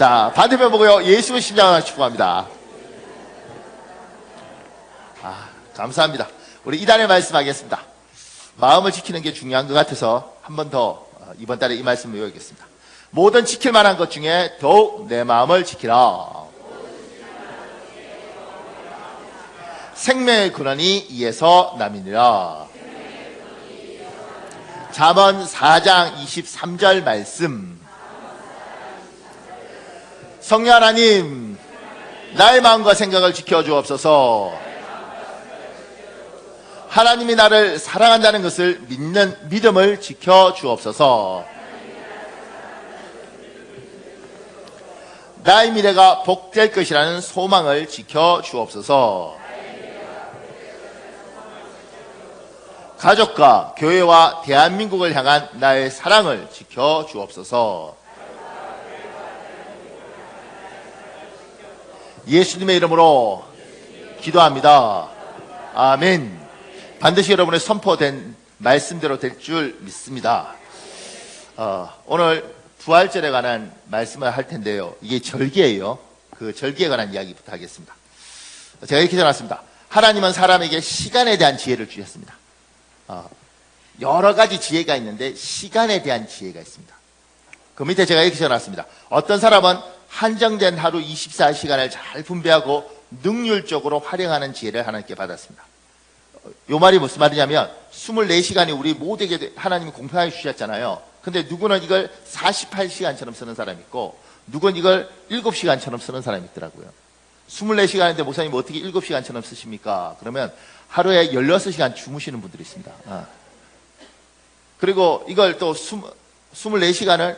자, 반대편 보고요. 예수의 십자가 축복합니다. 감사합니다. 우리 이단의 말씀하겠습니다. 마음을 지키는 게 중요한 것 같아서 한 번 더 이번 달에 이 말씀을 외우겠습니다. 모든 지킬 만한 것 중에 더욱 내 마음을 지키라. 생명의 근원이 이에서 남이니라. 잠언 4장 23절 말씀. 성령 하나님, 나의 마음과 생각을 지켜주옵소서. 하나님이 나를 사랑한다는 것을 믿는 믿음을 지켜주옵소서. 나의 미래가 복될 것이라는 소망을 지켜주옵소서. 가족과 교회와 대한민국을 향한 나의 사랑을 지켜주옵소서. 예수님의 이름으로 기도합니다. 아멘. 반드시 여러분의 선포된 말씀대로 될 줄 믿습니다. 오늘 부활절에 관한 말씀을 할 텐데요. 이게 절기예요. 그 절기에 관한 이야기부터 하겠습니다. 제가 이렇게 전했습니다. 하나님은 사람에게 시간에 대한 지혜를 주셨습니다. 여러 가지 지혜가 있는데 시간에 대한 지혜가 있습니다. 그 밑에 제가 이렇게 전했습니다. 어떤 사람은 한정된 하루 24시간을 잘 분배하고 능률적으로 활용하는 지혜를 하나님께 받았습니다. 이 말이 무슨 말이냐면 24시간이 우리 모두에게 하나님이 공평하게 주셨잖아요. 근데 누구는 이걸 48시간처럼 쓰는 사람이 있고 누구는 이걸 7시간처럼 쓰는 사람이 있더라고요. 24시간인데 목사님 어떻게 7시간처럼 쓰십니까? 그러면 하루에 16시간 주무시는 분들이 있습니다. 그리고 이걸 또 24시간을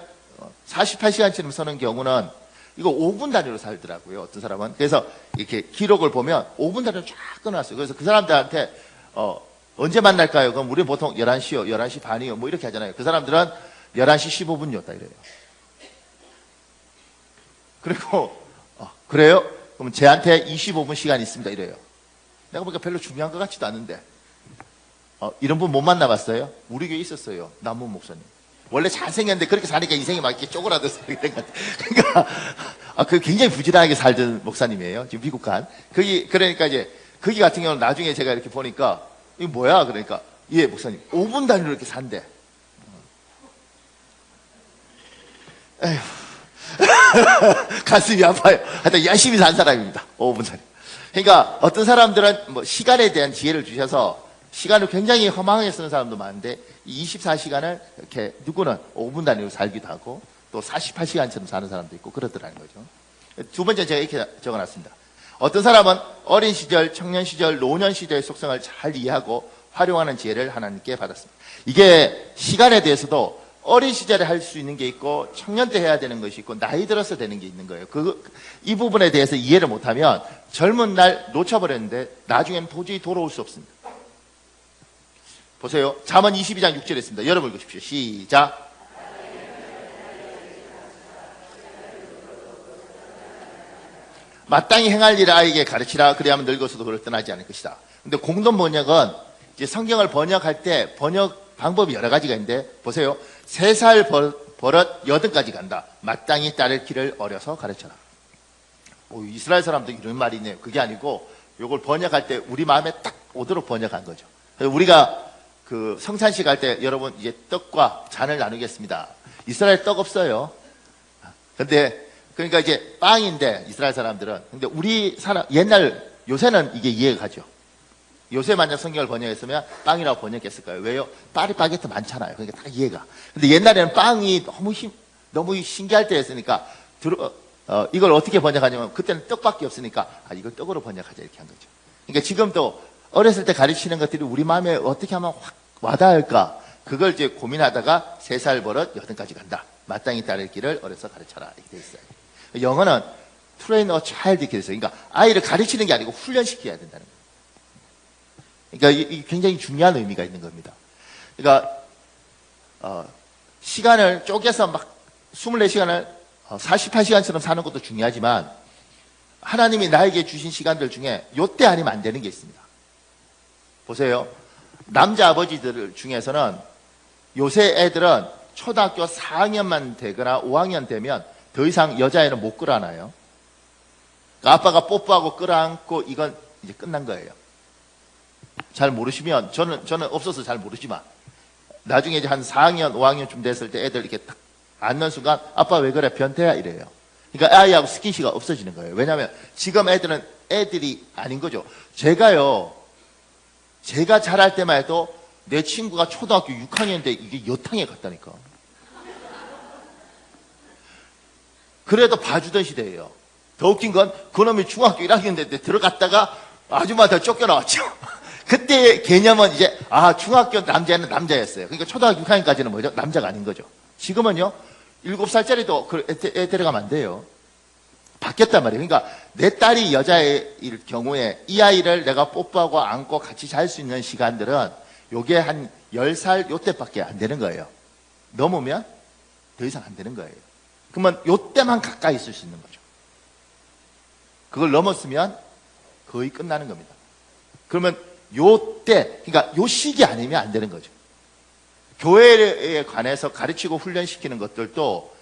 48시간처럼 쓰는 경우는 이거 5분 단위로 살더라고요. 어떤 사람은. 그래서 이렇게 기록을 보면 5분 단위로 쫙 끊어놨어요. 그래서 그 사람들한테 언제 만날까요? 그럼 우리는 보통 11시요, 11시 반이요, 뭐 이렇게 하잖아요. 그 사람들은 11시 15분이었다 이래요. 그리고 그래요? 그럼 쟤한테 25분 시간이 있습니다 이래요. 내가 보니까 별로 중요한 것 같지도 않은데 이런 분 못 만나봤어요? 우리 교회에 있었어요. 남문 목사님. 원래 잘생겼는데 그렇게 사니까 인생이 막 이렇게 쪼그라들어서 그런 것 같아요. 그러니까 그 굉장히 부지런하게 살던 목사님이에요. 지금 미국 간. 그러니까 이제 거기 같은 경우는 나중에 제가 이렇게 보니까 이거 뭐야? 그러니까 예 목사님 5분 단위로 이렇게 산대. 에휴. 가슴이 아파요. 하여튼 열심히 산 사람입니다. 5분 단위. 그러니까 어떤 사람들은 뭐 시간에 대한 지혜를 주셔서 시간을 굉장히 허망하게 쓰는 사람도 많은데 24시간을 이렇게 누구는 5분 단위로 살기도 하고 또 48시간처럼 사는 사람도 있고 그러더라는 거죠. 두 번째 제가 이렇게 적어놨습니다. 어떤 사람은 어린 시절, 청년 시절, 노년 시절의 속성을 잘 이해하고 활용하는 지혜를 하나님께 받았습니다. 이게 시간에 대해서도 어린 시절에 할 수 있는 게 있고 청년 때 해야 되는 것이 있고 나이 들어서 되는 게 있는 거예요. 이 부분에 대해서 이해를 못하면 젊은 날 놓쳐버렸는데 나중에는 도저히 돌아올 수 없습니다. 보세요. 잠언 22장 6절에 있습니다. 여러분 읽으십시오. 시작. 마땅히 행할 일을 아이에게 가르치라. 그리하면 늙어서도 그를 떠나지 않을 것이다. 근데 공동 번역은 이제 성경을 번역할 때 번역 방법이 여러 가지가 있는데 보세요. 3살 버릇 8까지 간다. 마땅히 따를 길을 어려서 가르쳐라. 이스라엘 사람도 이런 말이 있네요. 그게 아니고 이걸 번역할 때 우리 마음에 딱 오도록 번역한 거죠. 우리가 그 성찬식 할 때 여러분 이제 떡과 잔을 나누겠습니다. 이스라엘 떡 없어요. 근데 그러니까 이제 빵인데 이스라엘 사람들은 근데 우리 사람 옛날 요새는 이게 이해가 가죠. 요새 만약 성경을 번역했으면 빵이라고 번역했을 거예요. 왜요? 파리바게트 많잖아요. 그러니까 딱 이해가. 근데 옛날에는 빵이 너무 신기할 때였으니까 이걸 어떻게 번역하냐면 그때는 떡밖에 없으니까 이걸 떡으로 번역하자 이렇게 한 거죠. 그러니까 지금도 어렸을 때 가르치는 것들이 우리 마음에 어떻게 하면 확 와닿을까? 그걸 이제 고민하다가 3살 버릇 8까지 간다. 마땅히 따를 길을 어려서 가르쳐라. 이렇게 돼 있어요. 영어는 train a child 이렇게 돼있어요. 그러니까 아이를 가르치는 게 아니고 훈련시켜야 된다는 거예요. 그러니까 이게 굉장히 중요한 의미가 있는 겁니다. 그러니까 시간을 쪼개서 막 24시간을 48시간처럼 사는 것도 중요하지만 하나님이 나에게 주신 시간들 중에 요때 아니면 안 되는 게 있습니다. 보세요. 남자 아버지들 중에서는 요새 애들은 초등학교 4학년만 되거나 5학년 되면 더 이상 여자애는 못 끌어안아요. 그러니까 아빠가 뽀뽀하고 끌어안고 이건 이제 끝난 거예요. 잘 모르시면, 저는 없어서 잘 모르지만, 나중에 이제 한 4학년, 5학년쯤 됐을 때 애들 이렇게 딱 앉는 순간, 아빠 왜 그래? 변태야? 이래요. 그러니까 아이하고 스킨십가 없어지는 거예요. 왜냐하면 지금 애들은 애들이 아닌 거죠. 제가 자랄 때만 해도 내 친구가 초등학교 6학년인데 이게 여탕에 갔다니까. 그래도 봐주던 시대예요. 더 웃긴 건 그놈이 중학교 1학년 때 들어갔다가 아줌마한테 쫓겨나왔죠. 그때 개념은 이제 중학교 남자는 남자였어요. 그러니까 초등학교 6학년까지는 뭐죠? 남자가 아닌 거죠. 지금은요 7살짜리도 애 데려가면 안 돼요. 바뀌었단 말이에요. 그러니까 내 딸이 여자일 경우에 이 아이를 내가 뽀뽀하고 안고 같이 잘 수 있는 시간들은 요게 한 10살 요때밖에 안 되는 거예요. 넘으면 더 이상 안 되는 거예요. 그러면 요때만 가까이 있을 수 있는 거죠. 그걸 넘었으면 거의 끝나는 겁니다. 그러면 요때, 그러니까 요 시기 아니면 안 되는 거죠. 교회에 관해서 가르치고 훈련시키는 것들도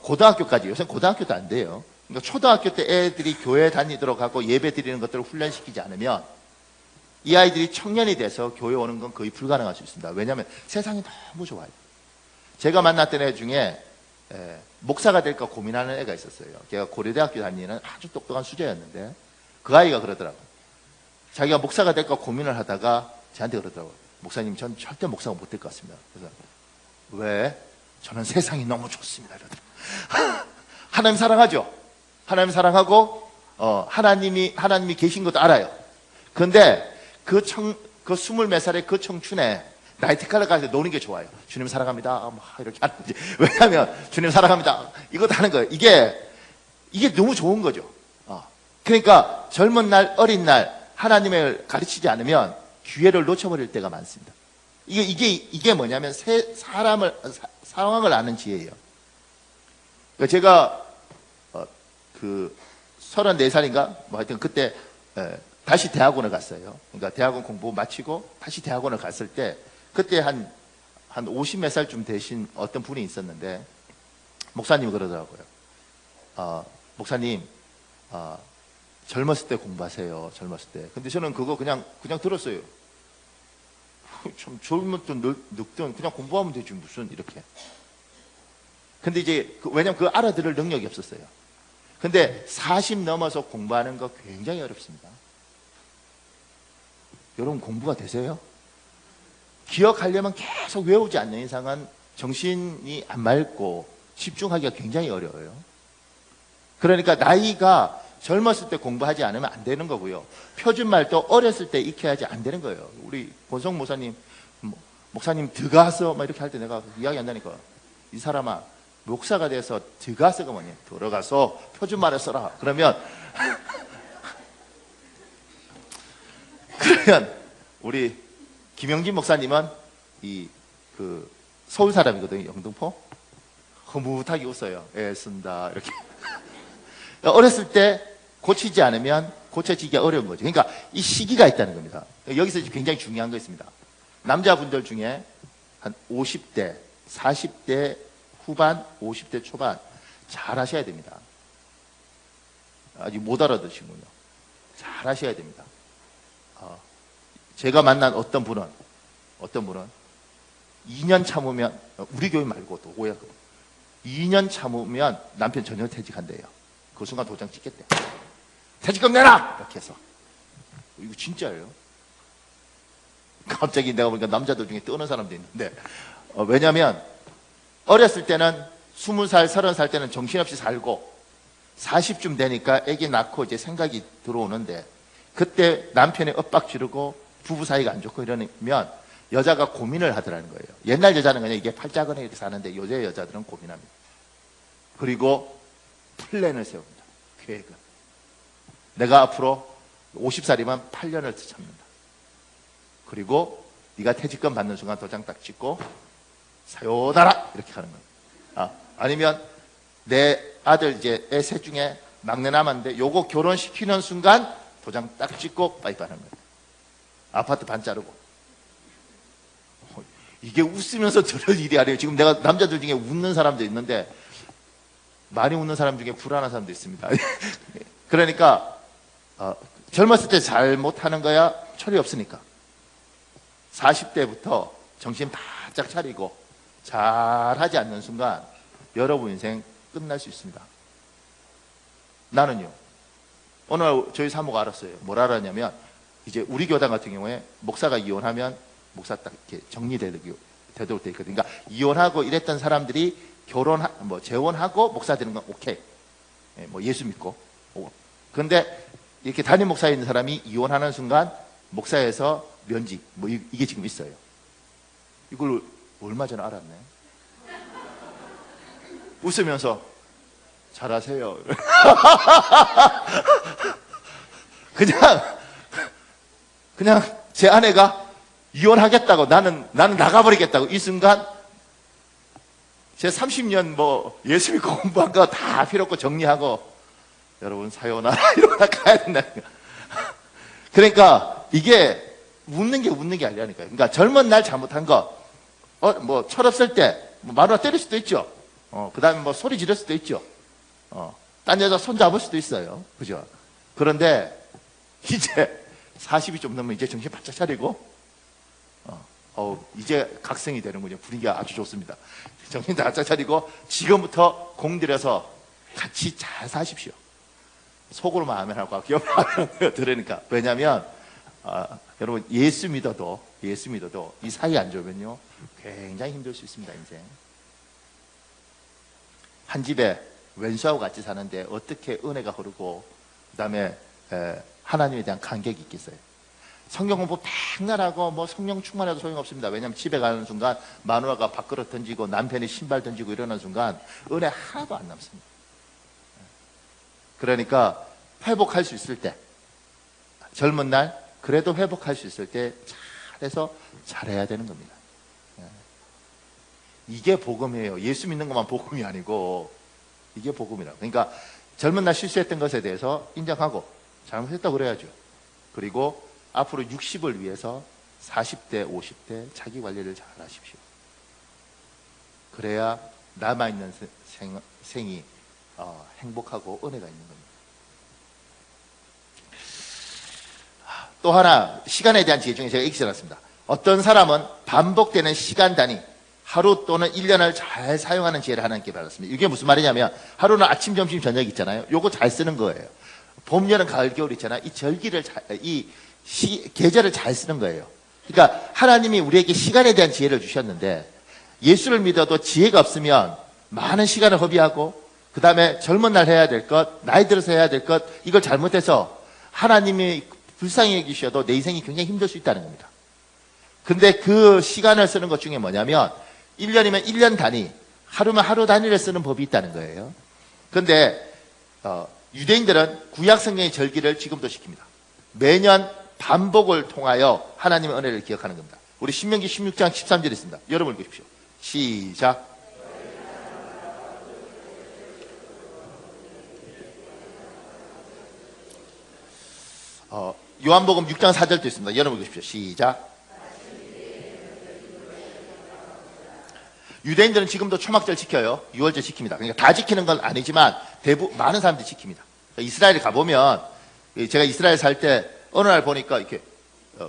고등학교까지, 요새는 고등학교도 안 돼요. 그러니까 초등학교 때 애들이 교회 다니도록 하고 예배 드리는 것들을 훈련시키지 않으면 이 아이들이 청년이 돼서 교회 오는 건 거의 불가능할 수 있습니다. 왜냐하면 세상이 너무 좋아요. 제가 만났던 애 중에 목사가 될까 고민하는 애가 있었어요. 걔가 고려대학교 다니는 아주 똑똑한 수재였는데 그 아이가 그러더라고요. 자기가 목사가 될까 고민을 하다가 저한테 그러더라고요. 목사님, 전 절대 목사가 못 될 것 같습니다. 그래서 왜? 저는 세상이 너무 좋습니다. 이러더라고요. 하나님 사랑하죠? 하나님 사랑하고 하나님이 계신 것도 알아요. 그런데 그 20몇 살의 그 청춘에 나이트클럽 가서 노는 게 좋아요. 주님 사랑합니다. 막 이렇게 하는 거지. 왜냐하면 주님 사랑합니다. 이것도 하는 거예요. 이게 너무 좋은 거죠. 그러니까 젊은 날, 어린 날 하나님을 가르치지 않으면 기회를 놓쳐버릴 때가 많습니다. 이게 뭐냐면 상황을 아는 지혜예요. 그러니까 제가 34살인가 뭐 하여튼 그때 다시 대학원을 갔어요. 그러니까 대학원 공부 마치고 다시 대학원을 갔을 때 그때 한 50몇 살쯤 되신 어떤 분이 있었는데 목사님이 그러더라고요. 목사님 젊었을 때 공부하세요. 젊었을 때. 근데 저는 그거 그냥 들었어요. 참 젊었든 늙든 그냥 공부하면 되지 무슨 이렇게. 근데 이제 왜냐면 그거 알아들을 능력이 없었어요. 근데 40 넘어서 공부하는 거 굉장히 어렵습니다. 여러분 공부가 되세요? 기억하려면 계속 외우지 않는 이상은 정신이 안 맑고 집중하기가 굉장히 어려워요. 그러니까 나이가 젊었을 때 공부하지 않으면 안 되는 거고요. 표준말도 어렸을 때 익혀야지 안 되는 거예요. 우리 권성 목사님, 목사님 들어가서 막 이렇게 할 때 내가 이야기한다니까. 이 사람아, 목사가 돼서 들어가서가 뭐냐? 들어가서 표준말을 써라. 그러면 우리 김영진 목사님은 서울 사람이거든요. 영등포. 흐뭇하게 웃어요. 쓴다 이렇게. 어렸을 때 고치지 않으면 고쳐지기 어려운 거죠. 그러니까 이 시기가 있다는 겁니다. 여기서 굉장히 중요한 거 있습니다. 남자분들 중에 한 50대, 40대 후반, 50대 초반 잘 하셔야 됩니다. 아직 못 알아듣시군요. 잘 하셔야 됩니다. 제가 만난 어떤 분은 2년 참으면, 우리 교회 말고 또 오해하고 2년 참으면 남편 전혀 퇴직한대요. 그 순간 도장 찍겠대. 퇴직금 내라! 이렇게 해서. 이거 진짜예요. 갑자기 내가 보니까 남자들 중에 떠는 사람도 있는데, 왜냐면 어렸을 때는 20살, 30살 때는 정신없이 살고 40쯤 되니까 애기 낳고 이제 생각이 들어오는데 그때 남편이 엇박 지르고 부부 사이가 안 좋고 이러면 여자가 고민을 하더라는 거예요. 옛날 여자는 그냥 이게 팔자근에 이렇게 사는데 요새 여자들은 고민합니다. 그리고 플랜을 세웁니다. 계획을. 내가 앞으로 50살이면 8년을 참는다. 그리고 네가 퇴직금 받는 순간 도장 딱 찍고 사요나라 이렇게 하는 거예요. 아니면 내 아들 이제 애 셋 중에 막내 남았는데 요거 결혼시키는 순간 도장 딱 찍고 빠이빠이 하는 거예요. 아파트 반 자르고. 이게 웃으면서 들을 일이 아니에요. 지금 내가 남자들 중에 웃는 사람도 있는데 많이 웃는 사람 중에 불안한 사람도 있습니다. 그러니까 젊었을 때 잘못하는 거야 철이 없으니까 40대부터 정신 바짝 차리고 잘하지 않는 순간 여러분 인생 끝날 수 있습니다. 나는요, 어느 날 저희 사모가 알았어요. 뭘 알았냐면, 이제 우리 교단 같은 경우에 목사가 이혼하면 목사 딱 이렇게 정리되도록 돼 있거든요. 그러니까 이혼하고 이랬던 사람들이 재혼하고 목사 되는 건 오케이. 예수 믿고. 그런데 이렇게 담임 목사에 있는 사람이 이혼하는 순간 목사에서 면직, 이게 지금 있어요. 이걸 얼마 전에 알았네. 웃으면서 잘하세요. 그냥 제 아내가 이혼하겠다고 나는 나가버리겠다고 이 순간 제 30년 예수 믿고 공부한 거 다 필요 없고 정리하고 여러분 사요나라 이러다 가야 된다는 거야. 그러니까 이게 웃는 게 아니라니까요. 그러니까 젊은 날 잘못한 거 철없을 때 마누라 때릴 수도 있죠. 그 다음에 소리 지를 수도 있죠. 딴 여자 손 잡을 수도 있어요. 그죠? 그런데 이제 40이 좀 넘으면 이제 정신 바짝 차리고 이제 각성이 되는군요. 분위기가 아주 좋습니다. 정신 바짝 차리고 지금부터 공들여서 같이 잘 사십시오. 속으로만 하면 하고 기업으로 하면 들으니까. 왜냐하면 여러분 예수 믿어도 이 사이 안 좋으면요 굉장히 힘들 수 있습니다. 인생. 한 집에 왼수하고 같이 사는데 어떻게 은혜가 흐르고 그 다음에 하나님에 대한 간격이 있겠어요. 성경 공부 백날 하고 성령 충만해도 소용없습니다. 왜냐하면 집에 가는 순간 마누라가 밥그릇 던지고 남편이 신발 던지고 이러는 순간 은혜 하나도 안 남습니다. 그러니까 회복할 수 있을 때, 젊은 날 그래도 회복할 수 있을 때 잘해서 잘해야 되는 겁니다. 이게 복음이에요. 예수 믿는 것만 복음이 아니고 이게 복음이라고. 그러니까 젊은 날 실수했던 것에 대해서 인정하고 잘못했다고 그래야죠. 그리고 앞으로 60을 위해서 40대, 50대 자기 관리를 잘 하십시오. 그래야 남아있는 생이 행복하고 은혜가 있는 겁니다. 또 하나 시간에 대한 지혜 중에 제가 읽지 않았습니다. 어떤 사람은 반복되는 시간 단위 하루 또는 1년을 잘 사용하는 지혜를 하나님께 받았습니다. 이게 무슨 말이냐면 하루는 아침, 점심, 저녁 있잖아요. 요거 잘 쓰는 거예요. 봄, 여름, 가을, 겨울 있잖아요. 이 절기를 계절을 잘 쓰는 거예요. 그러니까 하나님이 우리에게 시간에 대한 지혜를 주셨는데 예수를 믿어도 지혜가 없으면 많은 시간을 허비하고 그 다음에 젊은 날 해야 될 것, 나이 들어서 해야 될 것, 이걸 잘못해서 하나님이 불쌍히 여기셔도 내 인생이 굉장히 힘들 수 있다는 겁니다. 근데 그 시간을 쓰는 것 중에 뭐냐면 1년이면 1년 단위, 하루면 하루 단위를 쓰는 법이 있다는 거예요. 근데 유대인들은 구약 성경의 절기를 지금도 지킵니다. 매년 반복을 통하여 하나님의 은혜를 기억하는 겁니다. 우리 신명기 16장 13절에 있습니다. 여러분 읽으십시오. 시작. 요한복음 6장 4절도 있습니다. 여러분 읽으십시오. 시작. 유대인들은 지금도 초막절 지켜요. 6월절 지킵니다. 그러니까 다 지키는 건 아니지만 많은 사람들이 지킵니다. 이스라엘에 가보면 제가 이스라엘 살 때 어느 날 보니까 이렇게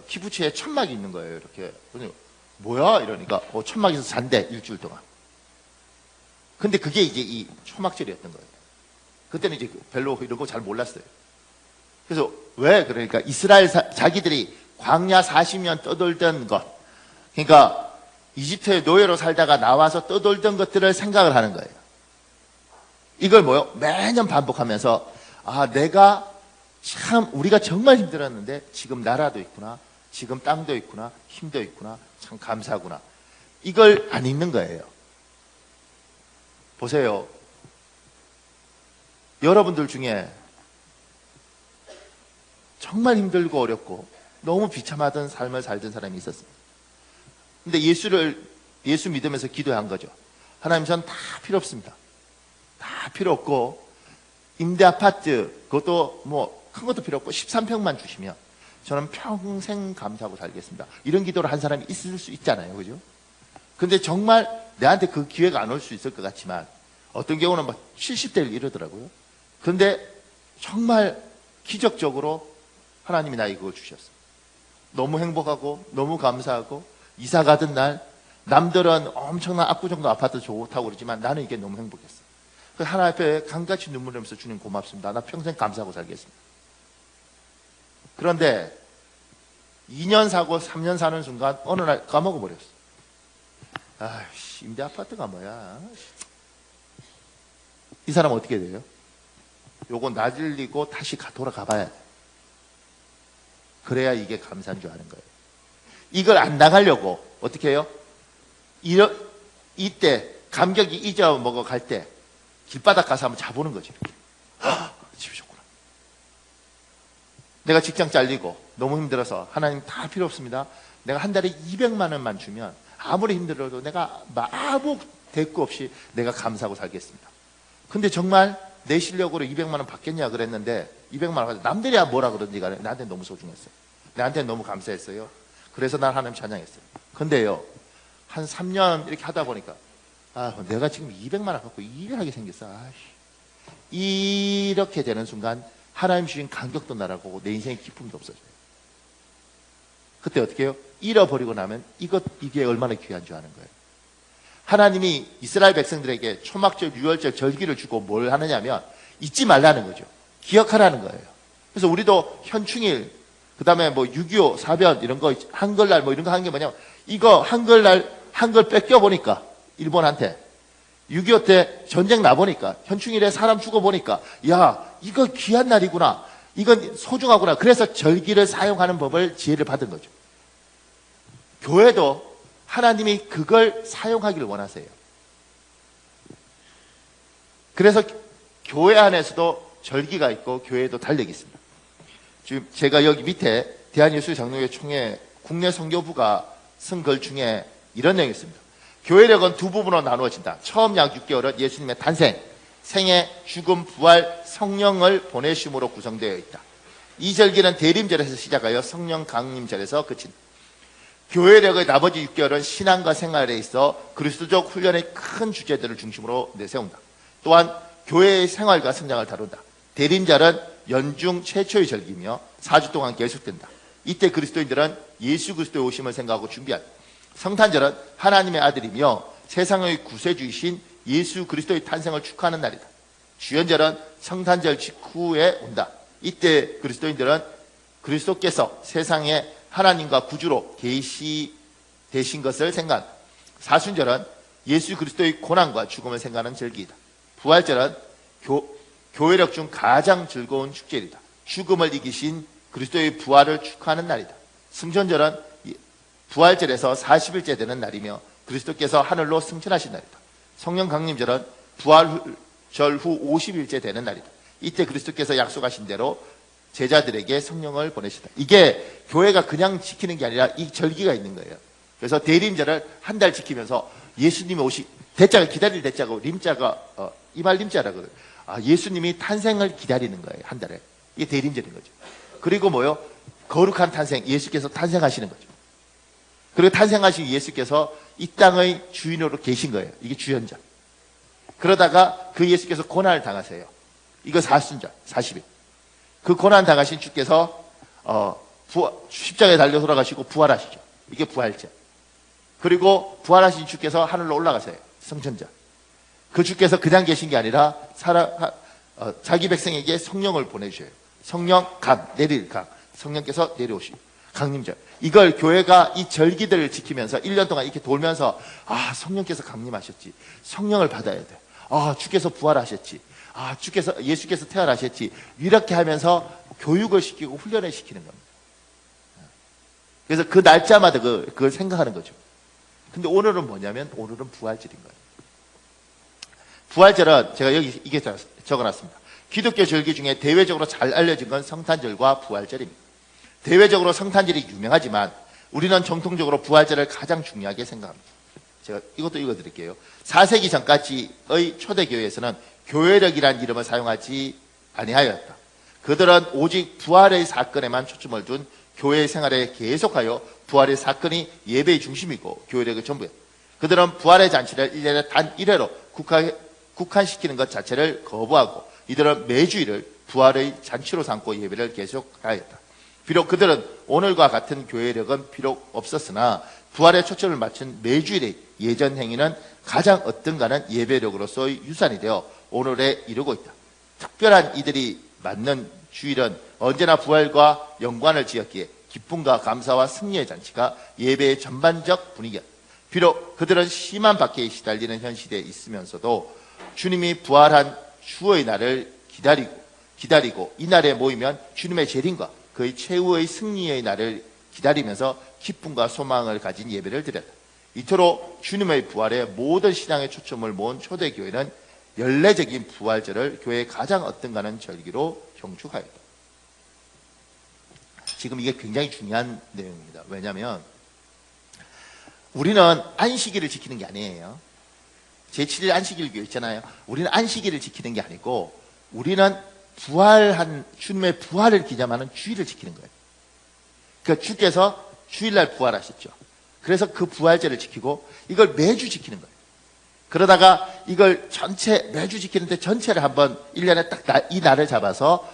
키부츠에 천막이 있는 거예요. 이렇게. 뭐야? 이러니까 천막에서 잔대 일주일 동안. 근데 그게 이제 이 초막절이었던 거예요. 그때는 이제 별로 이런 거 잘 몰랐어요. 그래서 왜? 그러니까 이스라엘 자기들이 광야 40년 떠돌던 것, 그러니까 이집트의 노예로 살다가 나와서 떠돌던 것들을 생각을 하는 거예요. 이걸 매년 반복하면서 내가 참 우리가 정말 힘들었는데 지금 나라도 있구나, 지금 땅도 있구나, 힘도 있구나, 참 감사구나. 이걸 안 읽는 거예요. 보세요. 여러분들 중에 정말 힘들고 어렵고 너무 비참하던 삶을 살던 사람이 있었습니다. 근데 예수 믿으면서 기도한 거죠. 하나님, 전 다 필요 없습니다. 다 필요 없고 임대 아파트 그것도 큰 것도 필요 없고 13평만 주시면 저는 평생 감사하고 살겠습니다. 이런 기도를 한 사람이 있을 수 있잖아요. 그죠? 근데 정말 내한테 그 기회가 안 올 수 있을 것 같지만 어떤 경우는 막 70대를 이르더라고요. 그런데 정말 기적적으로 하나님이 나에게 그걸 주셨어요. 너무 행복하고 너무 감사하고 이사 가던 날 남들은 엄청난 압구정도 아파트 좋다고 그러지만 나는 이게 너무 행복했어요. 그래서 하나님 앞에 강같이 눈물 흘리면서 주님 고맙습니다. 나 평생 감사하고 살겠습니다. 그런데 2년 사고 3년 사는 순간 어느 날 까먹어버렸어. 아이씨, 임대 아파트가 뭐야. 이 사람 어떻게 돼요? 요거 나들리고 다시 돌아가 봐야 돼. 그래야 이게 감사한 줄 아는 거예요. 이걸 안 당하려고 어떻게 해요? 이때 감격이 잊어먹어 갈 때 길바닥 가서 한번 자보는 거지. 집이 좋구나. 내가 직장 잘리고 너무 힘들어서 하나님 다 필요 없습니다. 내가 한 달에 200만 원만 주면 아무리 힘들어도 내가 아무 대꾸 없이 내가 감사하고 살겠습니다. 근데 정말 내 실력으로 200만 원 받겠냐 그랬는데 200만 원 남들이 뭐라 그러든지 간에 나한테 너무 소중했어요. 나한테 너무 감사했어요. 그래서 난 하나님 찬양했어요. 근데요, 한 3년 이렇게 하다 보니까 내가 지금 200만 원 갖고 일을 하게 생겼어. 이렇게 되는 순간 하나님 주신 감격도 날아가고 내 인생의 기쁨도 없어져요. 그때 어떻게 해요? 잃어버리고 나면 이게 얼마나 귀한 줄 아는 거예요. 하나님이 이스라엘 백성들에게 초막절, 유월절, 절기를 주고 뭘 하느냐면 잊지 말라는 거죠. 기억하라는 거예요. 그래서 우리도 현충일, 그 다음에 뭐 6.25 사변 이런 거, 한글날 뭐 이런 거 하는 게 뭐냐면 이거 한글날 한글 뺏겨보니까 일본한테 6.25 때 전쟁 나보니까 현충일에 사람 죽어보니까 야 이거 귀한 날이구나, 이건 소중하구나. 그래서 절기를 사용하는 법을 지혜를 받은 거죠. 교회도 하나님이 그걸 사용하기를 원하세요. 그래서 교회 안에서도 절기가 있고 교회에도 달력이 있습니다. 지금 제가 여기 밑에 대한예수장로회 총회 국내 선교부가 쓴 글 중에 이런 내용이 있습니다. 교회력은 두 부분으로 나누어진다. 처음 약 6개월은 예수님의 탄생, 생애, 죽음, 부활, 성령을 보내심으로 구성되어 있다. 이 절기는 대림절에서 시작하여 성령 강림절에서 그친다. 교회력의 나머지 6개월은 신앙과 생활에 있어 그리스도적 훈련의 큰 주제들을 중심으로 내세운다. 또한 교회의 생활과 성장을 다룬다. 대림절은 연중 최초의 절기며 4주 동안 계속된다. 이때 그리스도인들은 예수 그리스도의 오심을 생각하고 준비한다. 성탄절은 하나님의 아들이며 세상의 구세주이신 예수 그리스도의 탄생을 축하하는 날이다. 주연절은 성탄절 직후에 온다. 이때 그리스도인들은 그리스도께서 세상에 하나님과 구주로 계시되신 것을 생각한다. 사순절은 예수 그리스도의 고난과 죽음을 생각하는 절기이다. 부활절은 교회력 중 가장 즐거운 축제이다. 죽음을 이기신 그리스도의 부활을 축하하는 날이다. 승천절은 부활절에서 40일째 되는 날이며 그리스도께서 하늘로 승천하신 날이다. 성령 강림절은 부활절 후 50일째 되는 날이다. 이때 그리스도께서 약속하신 대로 제자들에게 성령을 보내시다. 이게 교회가 그냥 지키는 게 아니라 이 절기가 있는 거예요. 그래서 대림절을 한 달 지키면서 예수님이 대자가 기다릴 대자고 림자가 이말 림자라고 예수님이 탄생을 기다리는 거예요. 한 달에. 이게 대림절인 거죠. 그리고 뭐요? 거룩한 탄생, 예수께서 탄생하시는 거죠. 그리고 탄생하신 예수께서 이 땅의 주인으로 계신 거예요. 이게 주연절. 그러다가 그 예수께서 고난을 당하세요. 이거 사순절, 40일. 그 고난 당하신 주께서 십자가에 달려 돌아가시고 부활하시죠. 이게 부활절. 그리고 부활하신 주께서 하늘로 올라가세요. 성천절. 그 주께서 그냥 계신 게 아니라 자기 백성에게 성령을 보내주셔요. 성령 내릴 강. 성령께서 내려오시고 강림절. 이걸 교회가 이 절기들을 지키면서 1년 동안 이렇게 돌면서 성령께서 강림하셨지. 성령을 받아야 돼. 주께서 부활하셨지. 예수께서 태어나셨지. 이렇게 하면서 교육을 시키고 훈련을 시키는 겁니다. 그래서 그 날짜마다 그걸 생각하는 거죠. 근데 오늘은 뭐냐면 오늘은 부활절인 거예요. 부활절은 제가 여기 이게 적어놨습니다. 기독교 절기 중에 대외적으로 잘 알려진 건 성탄절과 부활절입니다. 대외적으로 성탄절이 유명하지만 우리는 정통적으로 부활절을 가장 중요하게 생각합니다. 제가 이것도 읽어드릴게요. 4세기 전까지의 초대교회에서는 교회력이라는 이름을 사용하지 아니하였다. 그들은 오직 부활의 사건에만 초점을 둔 교회 생활에 계속하여 부활의 사건이 예배의 중심이고 교회력의 전부였다. 그들은 부활의 잔치를 1년에 단 1회로 국한시키는 것 자체를 거부하고 이들은 매주일을 부활의 잔치로 삼고 예배를 계속하였다. 비록 그들은 오늘과 같은 교회력은 비록 없었으나 부활에 초점을 맞춘 매주일의 예전 행위는 가장 어떤가는 예배력으로서의 유산이 되어 오늘에 이르고 있다. 특별한 이들이 맞는 주일은 언제나 부활과 연관을 지었기에 기쁨과 감사와 승리의 잔치가 예배의 전반적 분위기였다. 비록 그들은 심한 박해에 시달리는 현 시대에 있으면서도 주님이 부활한 주의 날을 기다리고 이 날에 모이면 주님의 재림과 그의 최후의 승리의 날을 기다리면서 기쁨과 소망을 가진 예배를 드렸다. 이토록 주님의 부활에 모든 신앙의 초점을 모은 초대교회는 연례적인 부활절을 교회의 가장 어떤가는 절기로 경축하였다. 지금 이게 굉장히 중요한 내용입니다. 왜냐하면 우리는 안식일을 지키는 게 아니에요. 제7일 안식일 교회 있잖아요. 우리는 안식일을 지키는 게 아니고 우리는 부활한 주님의 부활을 기념하는 주일을 지키는 거예요. 그러니까 주께서 주일날 부활하셨죠. 그래서 그 부활절을 지키고 이걸 매주 지키는 거예요. 그러다가 이걸 매주 지키는데 전체를 한번 1년에 딱 이 날을 잡아서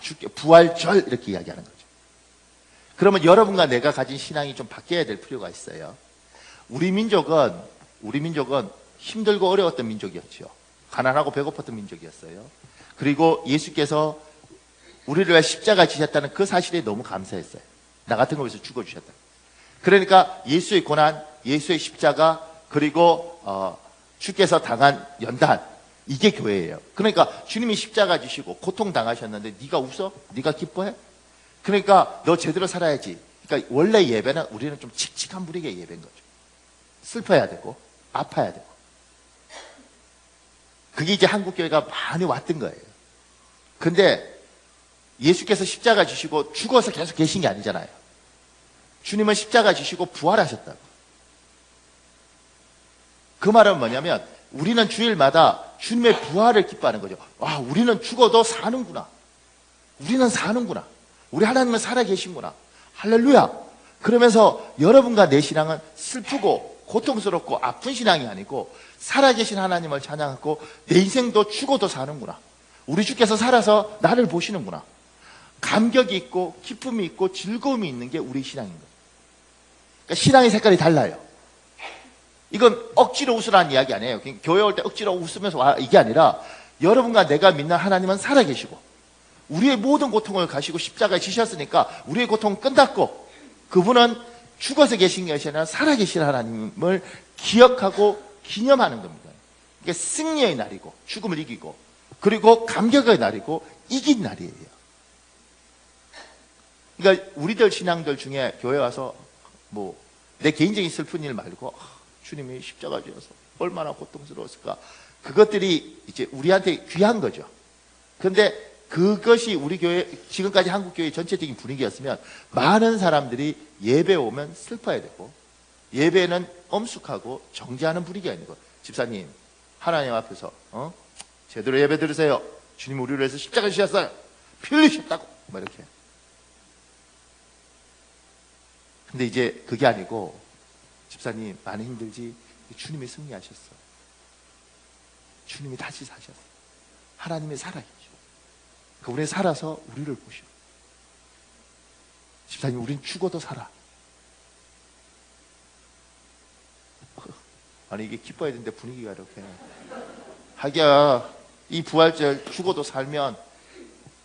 주께 부활절 이렇게 이야기하는 거죠. 그러면 여러분과 내가 가진 신앙이 좀 바뀌어야 될 필요가 있어요. 우리 민족은 힘들고 어려웠던 민족이었죠. 가난하고 배고팠던 민족이었어요. 그리고 예수께서 우리를 위해 십자가 지셨다는 그 사실에 너무 감사했어요. 나 같은 걸 위해서 죽어주셨다. 그러니까 예수의 고난, 예수의 십자가, 그리고 주께서 당한 연단, 이게 교회예요. 그러니까 주님이 십자가 지시고 고통 당하셨는데 네가 웃어? 네가 기뻐해? 그러니까 너 제대로 살아야지. 그러니까 원래 예배는 우리는 좀 칙칙한 분위기의 예배인 거죠. 슬퍼야 되고 아파야 되고. 그게 이제 한국 교회가 많이 왔던 거예요. 근데 예수께서 십자가 지시고 죽어서 계속 계신 게 아니잖아요. 주님은 십자가 지시고 부활하셨다고. 그 말은 뭐냐면 우리는 주일마다 주님의 부활을 기뻐하는 거죠. 우리는 죽어도 사는구나. 우리는 사는구나. 우리 하나님은 살아계신구나. 할렐루야. 그러면서 여러분과 내 신앙은 슬프고 고통스럽고 아픈 신앙이 아니고 살아계신 하나님을 찬양하고 내 인생도 죽어도 사는구나. 우리 주께서 살아서 나를 보시는구나. 감격이 있고 기쁨이 있고 즐거움이 있는 게 우리 신앙인 거예요. 그러니까 신앙의 색깔이 달라요. 이건 억지로 웃으라는 이야기 아니에요. 교회 올 때 억지로 웃으면서 와 이게 아니라 여러분과 내가 믿는 하나님은 살아계시고 우리의 모든 고통을 가시고 십자가에 지셨으니까 우리의 고통은 끝났고 그분은 죽어서 계신 것이 아니라 살아계신 하나님을 기억하고 기념하는 겁니다. 이게 승리의 날이고 죽음을 이기고 그리고 감격의 날이고 이긴 날이에요. 그러니까 우리들 신앙들 중에 교회 와서 내 개인적인 슬픈 일 말고 주님이 십자가 지어서 얼마나 고통스러웠을까. 그것들이 이제 우리한테 귀한 거죠. 그런데 그것이 우리 교회 지금까지 한국 교회 전체적인 분위기였으면 많은 사람들이 예배 오면 슬퍼야 되고 예배는 엄숙하고 정죄하는 분위기가 있는 거예요. 집사님 하나님 앞에서 제대로 예배 드리세요. 주님 우리를 위해서 십자가 지셨어요. 피 흘리셨다고 이렇게. 근데 이제 그게 아니고 집사님 많이 힘들지 주님이 승리하셨어. 주님이 다시 사셨어. 하나님이 살아계셔. 우리는 살아서 우리를 보셔. 집사님 우린 죽어도 살아. 아니 이게 기뻐야 되는데 분위기가 이렇게. 하기야 이 부활절 죽어도 살면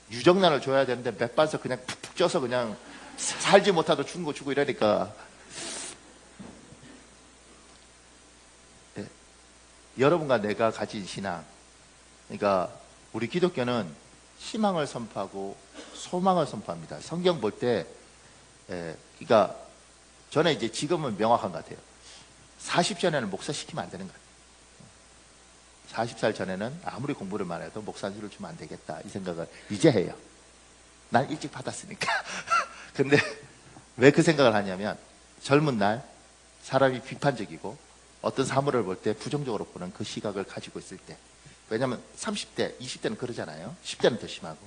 유정란을 줘야 되는데 몇 반석 그냥 푹푹 쪄서 그냥 살지 못하도 죽은 거 주고 이러니까. 네. 여러분과 내가 가진 신앙, 그러니까 우리 기독교는 희망을 선포하고 소망을 선포합니다. 성경 볼 때, 그러니까 저는 이제 지금은 명확한 것 같아요. 40전에는 목사 시키면 안 되는 것 같아요. 40살 전에는 아무리 공부를 많이 해도 목사님을 주면 안 되겠다 이 생각을 이제 해요. 난 일찍 받았으니까. 근데 왜 그 생각을 하냐면 젊은 날 사람이 비판적이고 어떤 사물을 볼 때 부정적으로 보는 그 시각을 가지고 있을 때, 왜냐하면 30대, 20대는 그러잖아요. 10대는 더 심하고.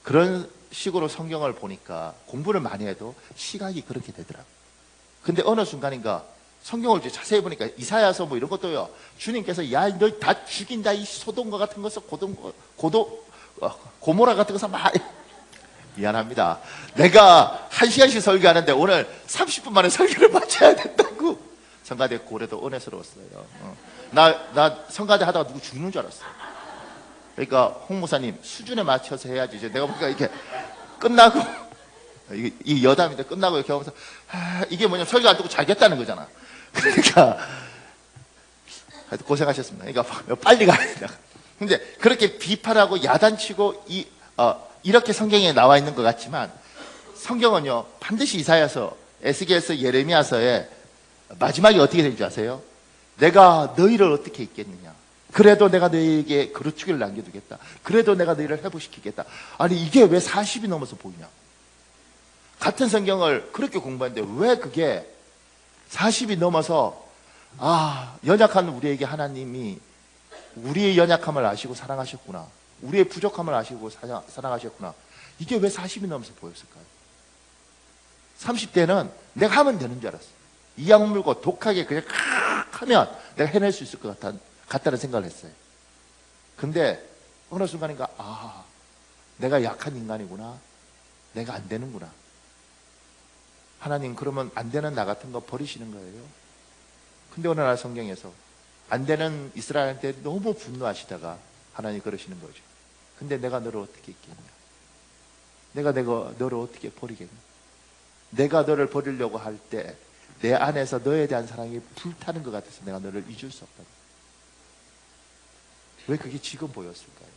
그런 식으로 성경을 보니까 공부를 많이 해도 시각이 그렇게 되더라고요. 근데 어느 순간인가 성경을 이제 자세히 보니까 이사야서 뭐 이런 것도요. 주님께서 야, 너 다 죽인다 이 소돔과 같은 것을 고모라 같은 것을 막 미안합니다. 내가 1시간씩 설교하는데 오늘 30분 만에 설교를 마쳐야 된다고. 성가대 고래도 은혜스러웠어요. 나 성가대 하다가 누구 죽는 줄 알았어. 그러니까 홍 목사님 수준에 맞춰서 해야지. 이제 내가 보니까 이렇게 끝나고 이 여담인데 끝나고 이렇게 하면서 이게 뭐냐면 설교 안 듣고 자겠다는 거잖아. 그러니까 하여튼 고생하셨습니다. 그러니까 빨리 가야 된다. 근데 그렇게 비판하고 야단치고 이렇게 성경에 나와 있는 것 같지만 성경은요 반드시 이사야서, 에스겔서, 예레미야서에 마지막에 어떻게 되는 줄 아세요? 내가 너희를 어떻게 있겠느냐. 그래도 내가 너희에게 거루투기를 남겨두겠다. 그래도 내가 너희를 회복시키겠다. 아니 이게 왜 40이 넘어서 보이냐. 같은 성경을 그렇게 공부하는데 왜 그게 40이 넘어서 연약한 우리에게 하나님이 우리의 연약함을 아시고 사랑하셨구나. 우리의 부족함을 아시고 사랑하셨구나. 이게 왜 40이 넘어서 보였을까요? 30대는 내가 하면 되는 줄 알았어. 이악 물고 독하게 그냥 하면 내가 해낼 수 있을 것 같다는 생각을 했어요. 근데 어느 순간인가 내가 약한 인간이구나. 내가 안 되는구나. 하나님 그러면 안 되는 나 같은 거 버리시는 거예요. 근데 어느 날 성경에서 안 되는 이스라엘한테 너무 분노하시다가 하나님 그러시는 거죠. 근데 내가 너를 어떻게 있겠냐. 내가 너를 어떻게 버리겠냐. 내가 너를 버리려고 할 때 내 안에서 너에 대한 사랑이 불타는 것 같아서 내가 너를 잊을 수 없다. 왜 그게 지금 보였을까요?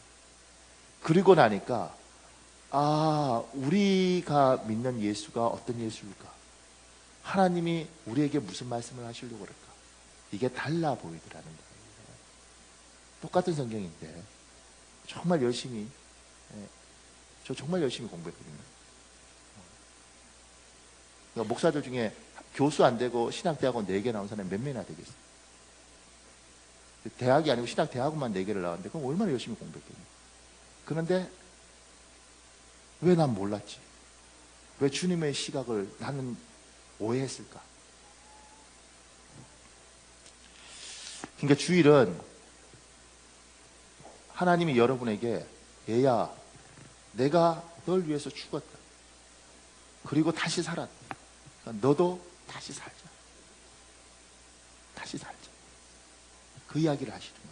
그리고 나니까 우리가 믿는 예수가 어떤 예수일까? 하나님이 우리에게 무슨 말씀을 하시려고 그럴까? 이게 달라 보이더라는 거예요. 똑같은 성경인데 정말 열심히 저 정말 열심히 공부했거든요. 그러니까 목사들 중에 교수 안 되고 신학대학원 4개 나온 사람이 몇 명이나 되겠어요? 대학이 아니고 신학대학원만 4개를 나왔는데 그럼 얼마나 열심히 공부했겠냐. 그런데 왜 난 몰랐지? 왜 주님의 시각을 나는 오해했을까? 그러니까 주일은 하나님이 여러분에게 얘야 내가 널 위해서 죽었다. 그리고 다시 살았다. 그러니까 너도 다시 살자. 다시 살자. 그 이야기를 하시는 거예요.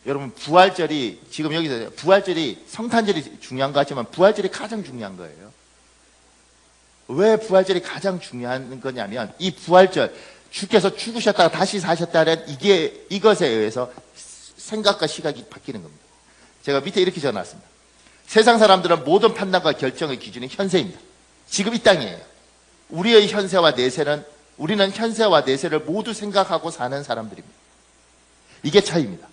여러분 부활절이 지금 여기서 부활절이 성탄절이 중요한 것 같지만 부활절이 가장 중요한 거예요. 왜 부활절이 가장 중요한 거냐면 이 부활절 주께서 죽으셨다가 다시 사셨다는 이것에 의해서 생각과 시각이 바뀌는 겁니다. 제가 밑에 이렇게 적어놨습니다. 세상 사람들은 모든 판단과 결정의 기준이 현세입니다. 지금 이 땅이에요. 우리의 현세와 내세는 우리는 현세와 내세를 모두 생각하고 사는 사람들입니다. 이게 차이입니다.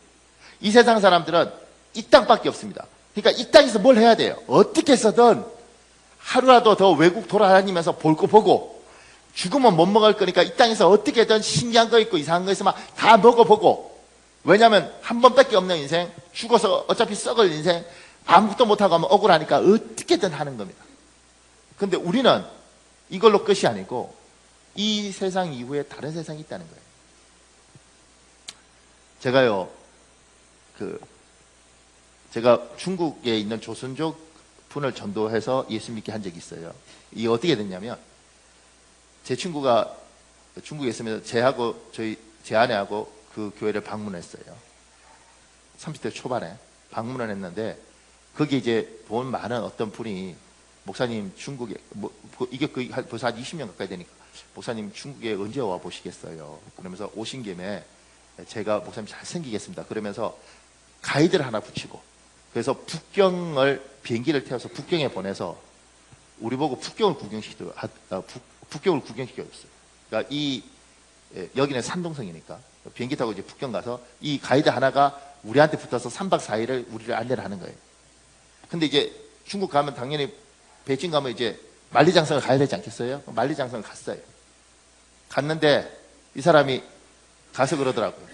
이 세상 사람들은 이 땅밖에 없습니다. 그러니까 이 땅에서 뭘 해야 돼요? 어떻게 해서든 하루라도 더 외국 돌아다니면서 볼 거 보고 죽으면 못 먹을 거니까 이 땅에서 어떻게든 신기한 거 있고 이상한 거 있으면 다 먹어보고 왜냐하면 한 번밖에 없는 인생 죽어서 어차피 썩을 인생 아무것도 못하고 하면 억울하니까 어떻게든 하는 겁니다. 근데 우리는 이걸로 끝이 아니고 이 세상 이후에 다른 세상이 있다는 거예요. 제가요 제가 중국에 있는 조선족 분을 전도해서 예수 믿게 한 적이 있어요. 이게 어떻게 됐냐면 제 친구가 중국에 있으면서 제 아내하고 그 교회를 방문했어요. 30대 초반에 방문을 했는데 거기 이제 돈 많은 어떤 분이 목사님 중국에 이게 벌써 한 20년 가까이 되니까 목사님 중국에 언제 와 보시겠어요? 그러면서 오신 김에 제가 목사님 잘생기겠습니다. 그러면서 가이드를 하나 붙이고 그래서 비행기를 태워서 북경에 보내서 우리 보고 북경을 구경시켜줬어요. 그러니까 여기는 산동성이니까 비행기 타고 이제 북경 가서 이 가이드 하나가 우리한테 붙어서 3박 4일을 우리를 안내를 하는 거예요. 근데 이제 중국 가면 당연히 베이징 가면 이제 만리장성을 가야 되지 않겠어요? 만리장성을 갔어요. 갔는데 이 사람이 가서 그러더라고요.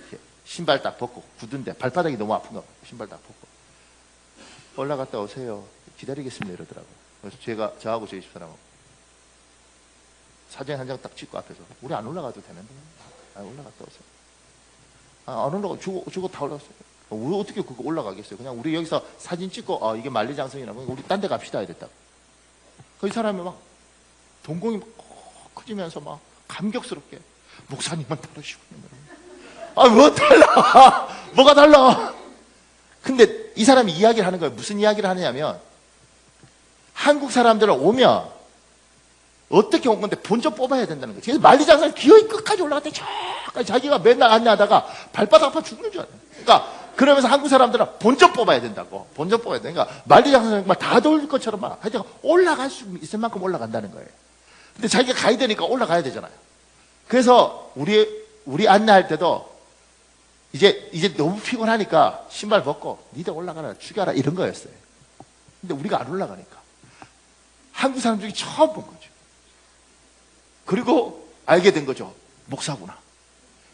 신발 딱 벗고 굳은데 발바닥이 너무 아픈가 봐요. 신발 딱 벗고 올라갔다 오세요. 기다리겠습니다 이러더라고요. 그래서 저하고 저희 집사람하고 사진 한 장 딱 찍고 앞에서 우리 안 올라가도 되는데 올라갔다 오세요. 안 올라가 저거 다 올라갔어요. 우리 어떻게 그거 올라가겠어요? 그냥 우리 여기서 사진 찍고 이게 만리장성이라면 우리 딴 데 갑시다 이랬다. 그 사람이 막 동공이 막 커지면서 막 감격스럽게 목사님만 다르시군요. 뭐 달라? 뭐가 달라? 근데 이 사람이 이야기를 하는 거예요. 무슨 이야기를 하느냐면 한국 사람들은 오면 어떻게 온 건데 본전 뽑아야 된다는 거예요. 그래서 만리장성 기어이 끝까지 올라갔대. 저까지 자기가 맨날 안내하다가 발바닥 아파 죽는 줄 알아요. 그러니까 그러면서 한국 사람들은 본전 뽑아야 된다고. 본전 뽑아야 돼. 그러니까 만리장성 정말 다 돌릴 것처럼 막 하여튼 올라갈 수 있을 만큼 올라간다는 거예요. 근데 자기가 가야 되니까 올라가야 되잖아요. 그래서 우리 안내할 때도 이제 너무 피곤하니까 신발 벗고 니들 올라가라 죽여라 이런 거였어요. 근데 우리가 안 올라가니까 한국 사람들이 처음 본 거죠. 그리고 알게 된 거죠. 목사구나.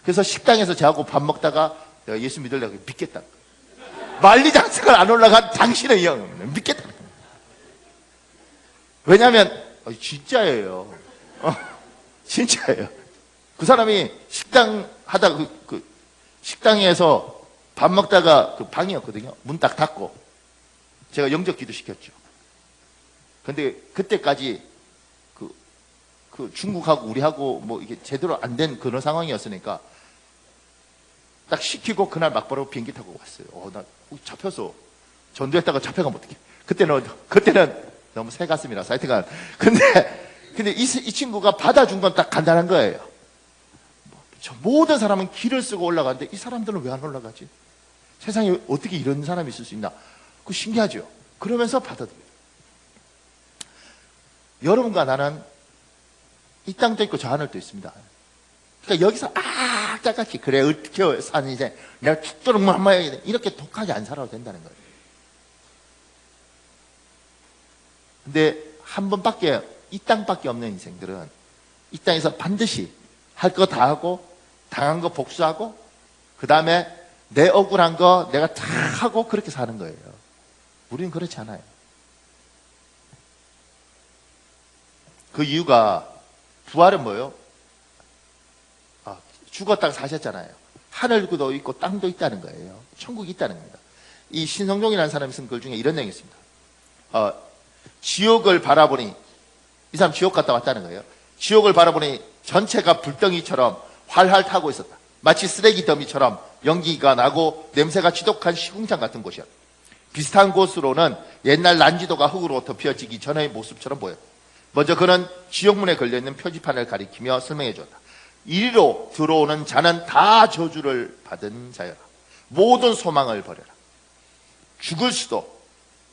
그래서 식당에서 저하고 밥 먹다가 내가 예수 믿으려고 믿겠다. 만리장성을 안 올라간 당신의 영 믿겠다. 왜냐하면 진짜예요. 진짜예요. 그 사람이 식당 하다가 식당에서 밥 먹다가 그 방이었거든요. 문 딱 닫고 제가 영접 기도 시켰죠. 근데 그때까지 그 중국하고 우리하고 뭐 이게 제대로 안 된 그런 상황이었으니까 딱 시키고 그날 막바로 비행기 타고 왔어요. 나 잡혀서 전도했다가 잡혀가면 어떡해. 그때는 너무 새 가슴이라서 하여튼간 근데 이 친구가 받아준 건 딱 간단한 거예요. 저 모든 사람은 길을 쓰고 올라가는데 이 사람들은 왜 안 올라가지? 세상에 어떻게 이런 사람이 있을 수 있나? 그거 신기하죠? 그러면서 받아들여요. 여러분과 나는 이 땅도 있고 저 하늘도 있습니다. 그러니까 여기서 악달같이 그래 어떻게 사는 인생 내가 죽도록 만마야 돼 이렇게 독하게 안 살아도 된다는 거예요. 근데 한 번밖에 이 땅밖에 없는 인생들은 이 땅에서 반드시 할 거 다 하고 당한 거 복수하고 그 다음에 내 억울한 거 내가 다 하고 그렇게 사는 거예요. 우리는 그렇지 않아요. 그 이유가 부활은 뭐예요? 죽었다가 사셨잖아요. 하늘도 있고 땅도 있다는 거예요. 천국이 있다는 겁니다. 이 신성종이라는 사람이 쓴 글 중에 이런 내용이 있습니다. 지옥을 바라보니 이 사람 지옥 갔다 왔다는 거예요. 지옥을 바라보니 전체가 불덩이처럼 활활 타고 있었다. 마치 쓰레기 더미처럼 연기가 나고 냄새가 지독한 시궁창 같은 곳이었다. 비슷한 곳으로는 옛날 난지도가 흙으로 덮여지기 전의 모습처럼 보였다. 먼저 그는 지옥문에 걸려있는 표지판을 가리키며 설명해 주었다. 이리로 들어오는 자는 다 저주를 받은 자여라. 모든 소망을 버려라. 죽을 수도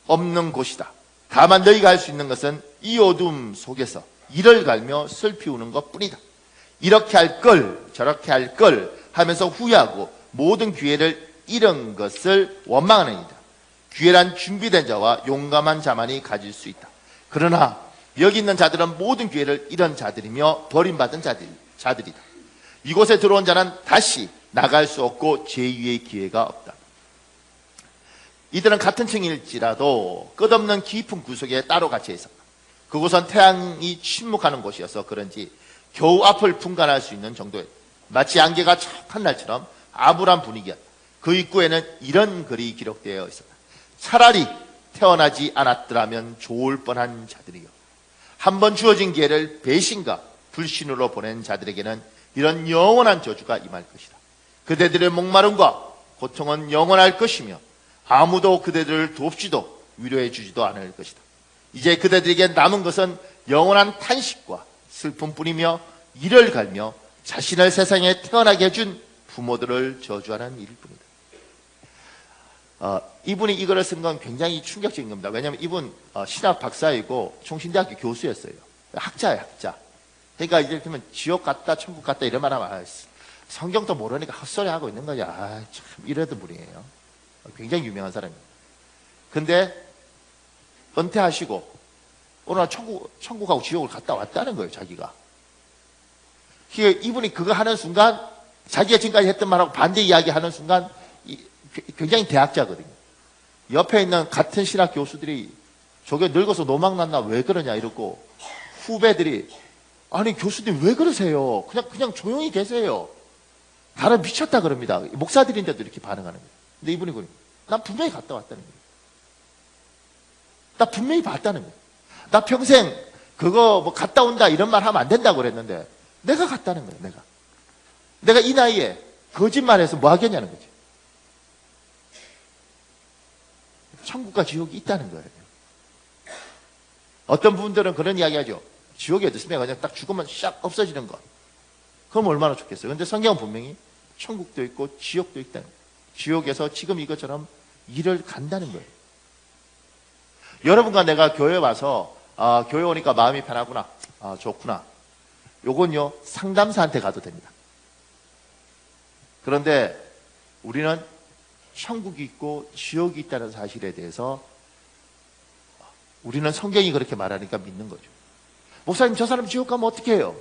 없는 곳이다. 다만 너희가 할 수 있는 것은 이 어둠 속에서 이를 갈며 슬피 우는 것뿐이다. 이렇게 할 걸 저렇게 할 걸 하면서 후회하고 모든 기회를 잃은 것을 원망하는 이다. 기회란 준비된 자와 용감한 자만이 가질 수 있다. 그러나 여기 있는 자들은 모든 기회를 잃은 자들이며 버림받은 자들이다. 이곳에 들어온 자는 다시 나갈 수 없고 제2의 기회가 없다. 이들은 같은 층일지라도 끝없는 깊은 구석에 따로 갇혀 있었다. 그곳은 태양이 침묵하는 곳이어서 그런지 겨우 앞을 분간할 수 있는 정도였다. 마치 안개가 척한 날처럼 암울한 분위기였다. 그 입구에는 이런 글이 기록되어 있었다. 차라리 태어나지 않았더라면 좋을 뻔한 자들이여. 한 번 주어진 기회를 배신과 불신으로 보낸 자들에게는 이런 영원한 저주가 임할 것이다. 그대들의 목마름과 고통은 영원할 것이며 아무도 그대들을 돕지도 위로해 주지도 않을 것이다. 이제 그대들에게 남은 것은 영원한 탄식과 슬픔뿐이며 이를 갈며 자신을 세상에 태어나게 해준 부모들을 저주하는 일일 뿐이다. 이분이 이거를 쓴 건 굉장히 충격적인 겁니다. 왜냐하면 이분 신학 박사이고 총신대학교 교수였어요. 학자예요, 학자. 그러니까 이제 그러면 지옥 갔다 천국 갔다 이러면 하면 성경도 모르니까 헛소리 하고 있는 거야. 참 이러던 분이에요. 굉장히 유명한 사람이에요. 근데 은퇴하시고 어느 날 천국하고 지옥을 갔다 왔다는 거예요, 자기가. 이분이 그거 하는 순간 자기가 지금까지 했던 말하고 반대 이야기 하는 순간 굉장히 대학자거든요. 옆에 있는 같은 신학 교수들이 저게 늙어서 노망났나 왜 그러냐 이러고 후배들이 아니 교수님 왜 그러세요? 그냥 조용히 계세요. 나는 미쳤다 그럽니다. 목사들인데도 이렇게 반응하는 거예요. 근데 이분이 그래요. 난 분명히 갔다 왔다는 거예요. 나 분명히 봤다는 거예요. 나 평생 그거 뭐 갔다 온다 이런 말 하면 안 된다고 그랬는데 내가 갔다는 거예요. 내가 이 나이에 거짓말해서 뭐 하겠냐는 거지. 천국과 지옥이 있다는 거예요. 어떤 분들은 그런 이야기 하죠. 지옥이 어디 있습니까? 그냥 딱 죽으면 싹 없어지는 것. 그럼 얼마나 좋겠어요. 근데 성경은 분명히 천국도 있고 지옥도 있다는 거예요. 지옥에서 지금 이것처럼 일을 간다는 거예요. 여러분과 내가 교회에 와서 교회 오니까 마음이 편하구나. 좋구나. 요건요 상담사한테 가도 됩니다. 그런데 우리는 천국이 있고 지옥이 있다는 사실에 대해서 우리는 성경이 그렇게 말하니까 믿는 거죠. 목사님 저 사람 지옥 가면 어떻게 해요?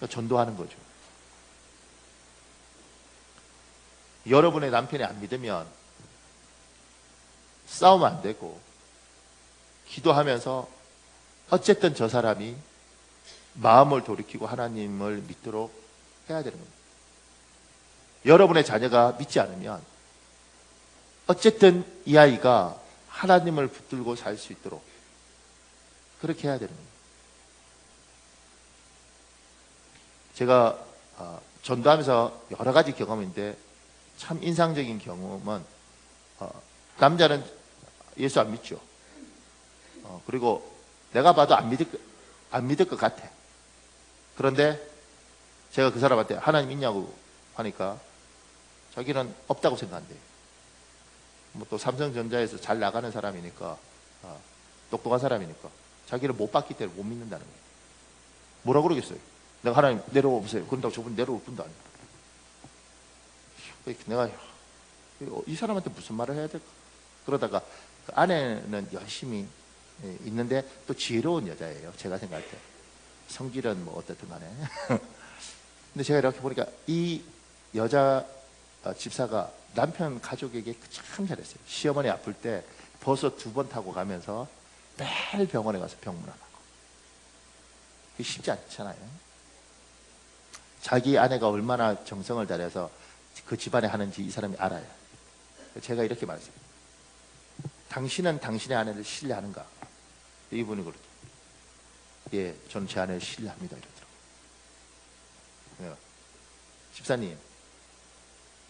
전도하는 거죠. 여러분의 남편이 안 믿으면 싸우면 안 되고 기도하면서 어쨌든 저 사람이 마음을 돌이키고 하나님을 믿도록 해야 되는 겁니다. 여러분의 자녀가 믿지 않으면 어쨌든 이 아이가 하나님을 붙들고 살 수 있도록 그렇게 해야 되는 겁니다. 제가 전도하면서 여러 가지 경험인데 참 인상적인 경험은 남자는 예수 안 믿죠. 그리고 내가 봐도 안 믿을 것 같아. 그런데 제가 그 사람한테 하나님 있냐고 하니까 자기는 없다고 생각한대요. 뭐 또 삼성전자에서 잘 나가는 사람이니까 똑똑한 사람이니까 자기를 못 봤기 때문에 못 믿는다는 거예요. 뭐라 그러겠어요? 내가 하나님 내려와 보세요. 그런다고 저분 내려올 분도 아니고. 내가 이 사람한테 무슨 말을 해야 될까? 그러다가 그 아내는 열심히 있는데 또 지혜로운 여자예요. 제가 생각할 때. 성질은 뭐 어떻든 간에. 근데 제가 이렇게 보니까 이 여자 집사가 남편 가족에게 참 잘했어요. 시어머니 아플 때 버스 2번 타고 가면서 매일 병원에 가서 병문안하고. 그게 쉽지 않잖아요. 자기 아내가 얼마나 정성을 다해서 그 집안에 하는지 이 사람이 알아요. 제가 이렇게 말했어요. 당신은 당신의 아내를 신뢰하는가? 이분이 그러죠. 예, 저는 제 아내를 신뢰합니다. 이러더라고요.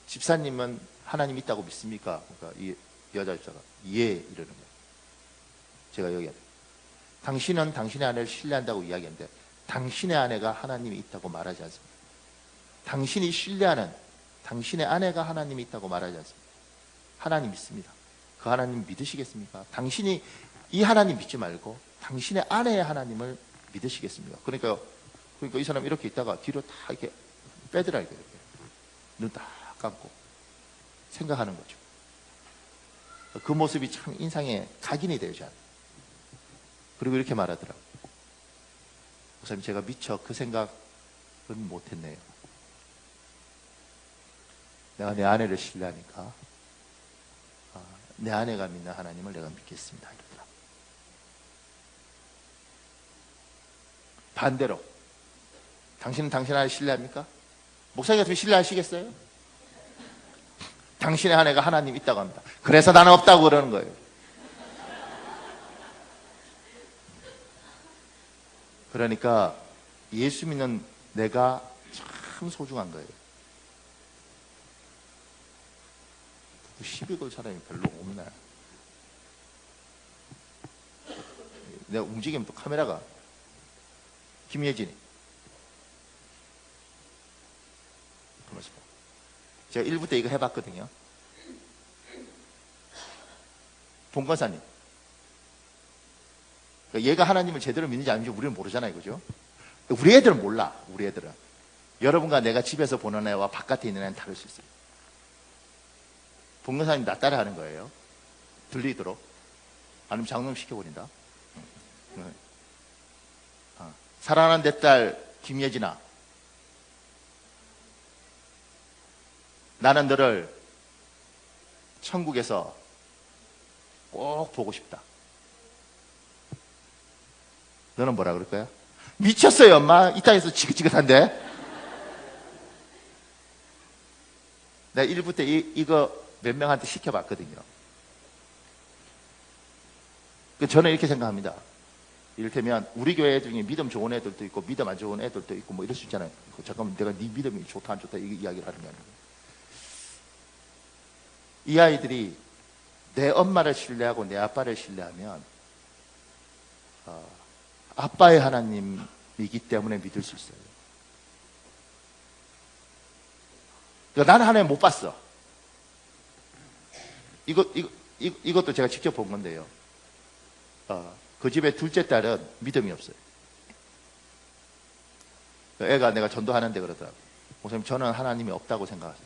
집사님은 하나님 있다고 믿습니까? 그러니까 이 여자 집사가 예 이러는 거예요. 제가 여기 당신은 당신의 아내를 신뢰한다고 이야기하는데 당신의 아내가 하나님이 있다고 말하지 않습니다. 당신이 신뢰하는 당신의 아내가 하나님이 있다고 말하지 않습니다. 하나님 믿습니다. 그 하나님 믿으시겠습니까? 당신이 이 하나님 믿지 말고 당신의 아내의 하나님을 믿으시겠습니까? 그러니까 이 사람 이렇게 있다가 뒤로 다 이렇게 빼더라고요. 눈 딱 감고 생각하는 거죠. 그 모습이 참 인상에 각인이 되지 않아요. 그리고 이렇게 말하더라고요. 목사님 제가 미처 그 생각은 못했네요. 내가 내 아내를 신뢰하니까 내 아내가 믿는 하나님을 내가 믿겠습니다. 이러더라고요. 반대로 당신은 당신 아내를 신뢰합니까? 목사님 같으면 신뢰하시겠어요? 당신의 아내가 하나님 있다고 합니다. 그래서 나는 없다고 그러는 거예요. 그러니까 예수 믿는 내가 참 소중한 거예요. 시비 걸 사람이 별로 없네. 내가 움직이면 또 카메라가 김예진이 제가 1부 때 이거 해봤거든요. 본권사님 얘가 하나님을 제대로 믿는지 아닌지 우리는 모르잖아요. 그죠? 우리 애들은 몰라. 우리 애들은 여러분과 내가 집에서 보는 애와 바깥에 있는 애는 다를 수 있어요. 본권사님 나 따라하는 거예요. 들리도록. 아니면 장롱 시켜버린다. 사랑하는 내 딸 김예진아, 나는 너를 천국에서 꼭 보고 싶다. 너는 뭐라 그럴 거야? 미쳤어요, 엄마. 이 땅에서 지긋지긋한데? 내가 1부 때 이거 몇 명한테 시켜봤거든요. 저는 이렇게 생각합니다. 이를테면 우리 교회 중에 믿음 좋은 애들도 있고 믿음 안 좋은 애들도 있고 뭐 이럴 수 있잖아요. 잠깐만, 내가 네 믿음이 좋다 안 좋다 이 이야기를 하는 게 아니고, 이 아이들이 내 엄마를 신뢰하고 내 아빠를 신뢰하면 아빠의 하나님이기 때문에 믿을 수 있어요. 그러니까 나는 하나님 못 봤어. 이것도 제가 직접 본 건데요. 그 집의 둘째 딸은 믿음이 없어요. 애가 내가 전도하는데 그러더라고요. 목사님, 저는 하나님이 없다고 생각합니다.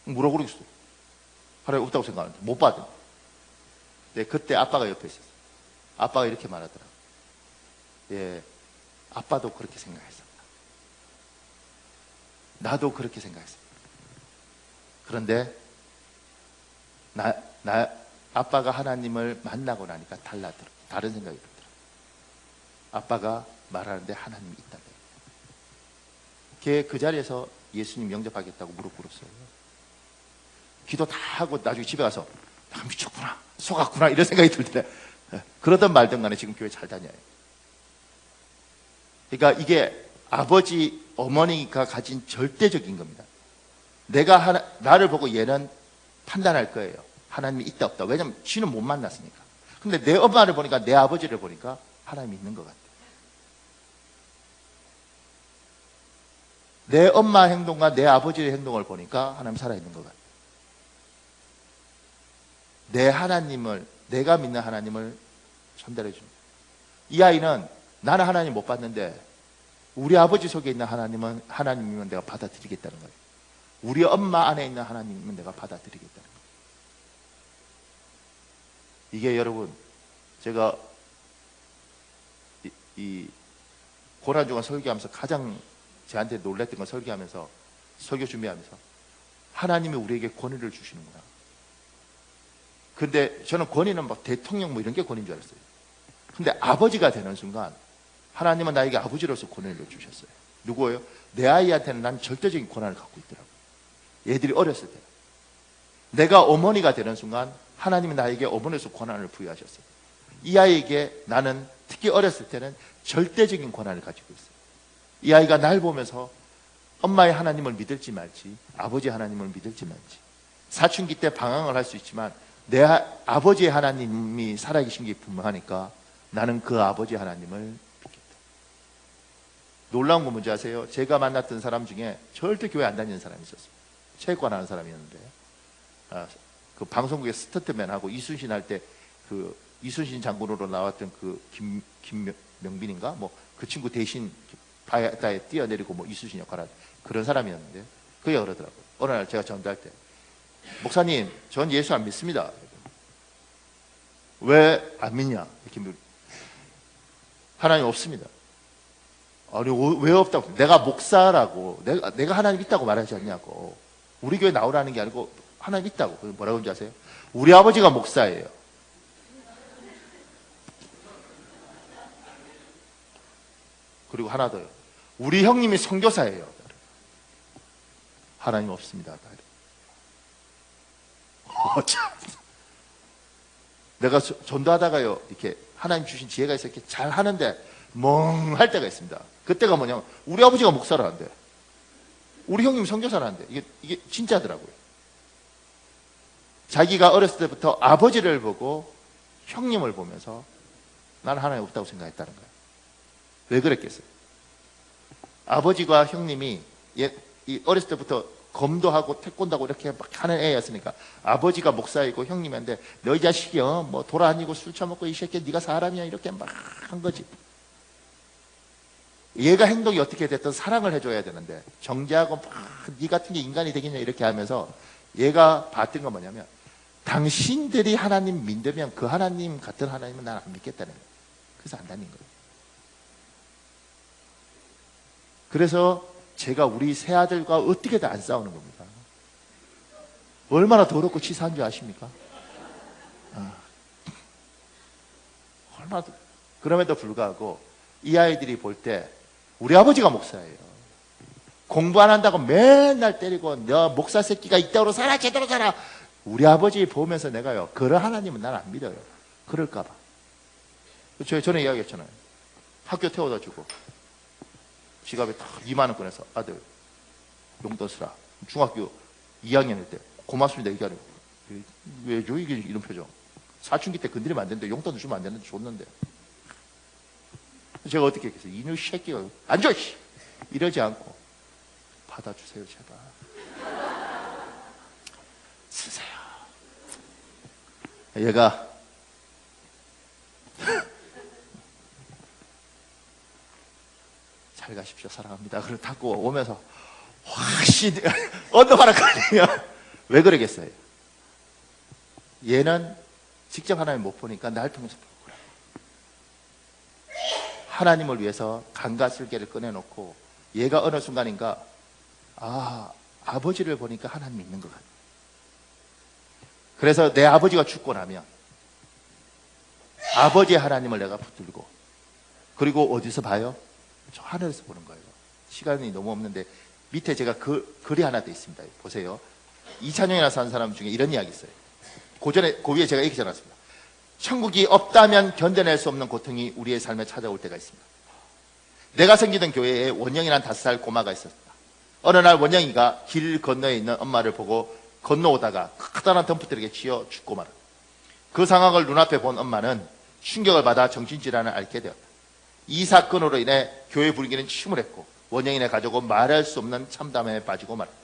뭐라고 그러겠어? 하나님 없다고 생각하는데 못 받은. 근데 그때 아빠가 옆에 있었어요. 아빠가 이렇게 말하더라고요. 예, 아빠도 그렇게 생각했습니다. 나도 그렇게 생각했습니다. 그런데 아빠가 하나님을 만나고 나니까 다른 생각이 들더라고요. 아빠가 말하는데 하나님이 있다는 거예요. 걔 그 자리에서 예수님 영접하겠다고 무릎 꿇었어요. 기도 다 하고 나중에 집에 가서 나 미쳤구나, 속았구나 이런 생각이 들더래. 그러던 말든 간에 지금 교회 잘 다녀요. 그러니까 이게 아버지, 어머니가 가진 절대적인 겁니다. 나를 보고 얘는 판단할 거예요. 하나님이 있다 없다. 왜냐면 지는 못 만났으니까. 근데 내 엄마를 보니까, 내 아버지를 보니까 하나님이 있는 것 같아요. 내 엄마 행동과 내 아버지의 행동을 보니까 하나님 살아있는 것 같아요. 내 하나님을, 내가 믿는 하나님을 전달해 줍니다. 이 아이는 나는 하나님 못 봤는데 우리 아버지 속에 있는 하나님이면 내가 받아들이겠다는 거예요. 우리 엄마 안에 있는 하나님이면 내가 받아들이겠다는 거예요. 이게 여러분, 제가 이 고난주간 설교하면서 가장 저한테 놀랬던 건, 설교하면서, 설교 준비하면서 하나님이 우리에게 권위를 주시는구나. 근데 저는 권위는 막 대통령 뭐 이런 게 권위인 줄 알았어요. 근데 아버지가 되는 순간 하나님은 나에게 아버지로서 권위를 주셨어요. 누구예요? 내 아이한테는 난 절대적인 권한을 갖고 있더라고요. 얘들이 어렸을 때. 내가 어머니가 되는 순간 하나님이 나에게 어머니로서 권한을 부여하셨어요. 이 아이에게 나는 특히 어렸을 때는 절대적인 권한을 가지고 있어요. 이 아이가 날 보면서 엄마의 하나님을 믿을지 말지, 아버지의 하나님을 믿을지 말지, 사춘기 때 방황을 할 수 있지만 내 아버지의 하나님이 살아계신 게 분명하니까 나는 그 아버지 하나님을 믿겠다. 놀라운 건 뭔지 아세요? 제가 만났던 사람 중에 절대 교회 안 다니는 사람이 있었어요. 체육관 하는 사람이었는데, 그 방송국에 스턴트맨하고 이순신 할 때 그 이순신 장군으로 나왔던 그 김명빈인가? 뭐 그 친구 대신 바다에 뛰어내리고 뭐 이순신 역할을 그런 사람이었는데, 그게 그러더라고요. 어느 날 제가 전도할 때, 목사님, 전 예수 안 믿습니다. 왜 안 믿냐? 이렇게 물어요. 하나님 없습니다. 아니, 왜 없다고? 내가 목사라고, 내가 하나님 있다고 말하지 않냐고. 우리 교회 나오라는 게 아니고 하나님 있다고. 뭐라고 하는지 아세요? 우리 아버지가 목사예요. 그리고 하나 더요. 우리 형님이 선교사예요. 하나님 없습니다. 내가 전도하다가요, 이렇게 하나님 주신 지혜가 있어 이렇게 잘 하는데 멍할 때가 있습니다. 그때가 뭐냐면 우리 아버지가 목사라는데, 우리 형님이 선교사라는데, 이게 진짜더라고요. 자기가 어렸을 때부터 아버지를 보고 형님을 보면서 나는 하나님 없다고 생각했다는 거예요. 왜 그랬겠어요? 아버지와 형님이 어렸을 때부터 검도 하고 태권도하고 이렇게 막 하는 애였으니까, 아버지가 목사이고 형님인데 너 이 자식이 뭐 돌아다니고 술 처먹고 이 새끼 네가 사람이야 이렇게 막 한 거지. 얘가 행동이 어떻게 됐든 사랑을 해줘야 되는데 정죄하고 막 네 같은 게 인간이 되겠냐 이렇게 하면서 얘가 봤던 건 뭐냐면, 당신들이 하나님 믿으면 그 하나님 같은 하나님은 난 안 믿겠다는 거예요. 그래서 안 다닌 거예요. 그래서 제가 우리 새 아들과 어떻게든 안 싸우는 겁니다. 얼마나 더럽고 치사한 줄 아십니까? 얼마나 그럼에도 불구하고 이 아이들이 볼 때 우리 아버지가 목사예요. 공부 안 한다고 맨날 때리고 너 목사 새끼가 이따위로 살아 제대로 살아. 우리 아버지 보면서 내가요, 그런 하나님은 난 안 믿어요. 그럴까 봐. 저는 이야기했잖아요. 학교 태워다 주고 지갑에 딱 2만 원 꺼내서 아들 용돈 쓰라. 중학교 2학년일 때 고맙습니다 얘기하려고. 왜죠 이게 이런 표정. 사춘기 때 건드리면 안 되는데 용돈도 주면 안 되는데 줬는데. 제가 어떻게 했겠어요? 이놈 새끼가 안 줘! 이러지 않고 받아주세요 제발. 쓰세요. 얘가 잘 가십시오 사랑합니다. 그걸 닫고 오면서 확신 어느 하나 걸리면 왜 그러겠어요? 얘는 직접 하나님 못 보니까 날 통해서 보고 그래. 하나님을 위해서 강과 쓸개를 꺼내놓고 얘가 어느 순간인가 아버지를 보니까 하나님 있는 것 같아. 그래서 내 아버지가 죽고 나면 아버지의 하나님을 내가 붙들고, 그리고 어디서 봐요? 저 하늘에서 보는 거예요. 시간이 너무 없는데 밑에 제가 글이 하나 돼 있습니다. 보세요. 이찬용이나 사는 사람 중에 이런 이야기 있어요. 그 위에 제가 이렇게 적어놨습니다. 천국이 없다면 견뎌낼 수 없는 고통이 우리의 삶에 찾아올 때가 있습니다. 내가 섬기던 교회에 원영이라는 5살 꼬마가 있었다. 어느 날 원영이가 길 건너에 있는 엄마를 보고 건너오다가 커다란 덤프트럭에 치여 죽고 말았다. 그 상황을 눈앞에 본 엄마는 충격을 받아 정신질환을 앓게 되었다. 이 사건으로 인해 교회 분위기는 침울했고 원영이네 가족은 말할 수 없는 참담에 빠지고 말았다.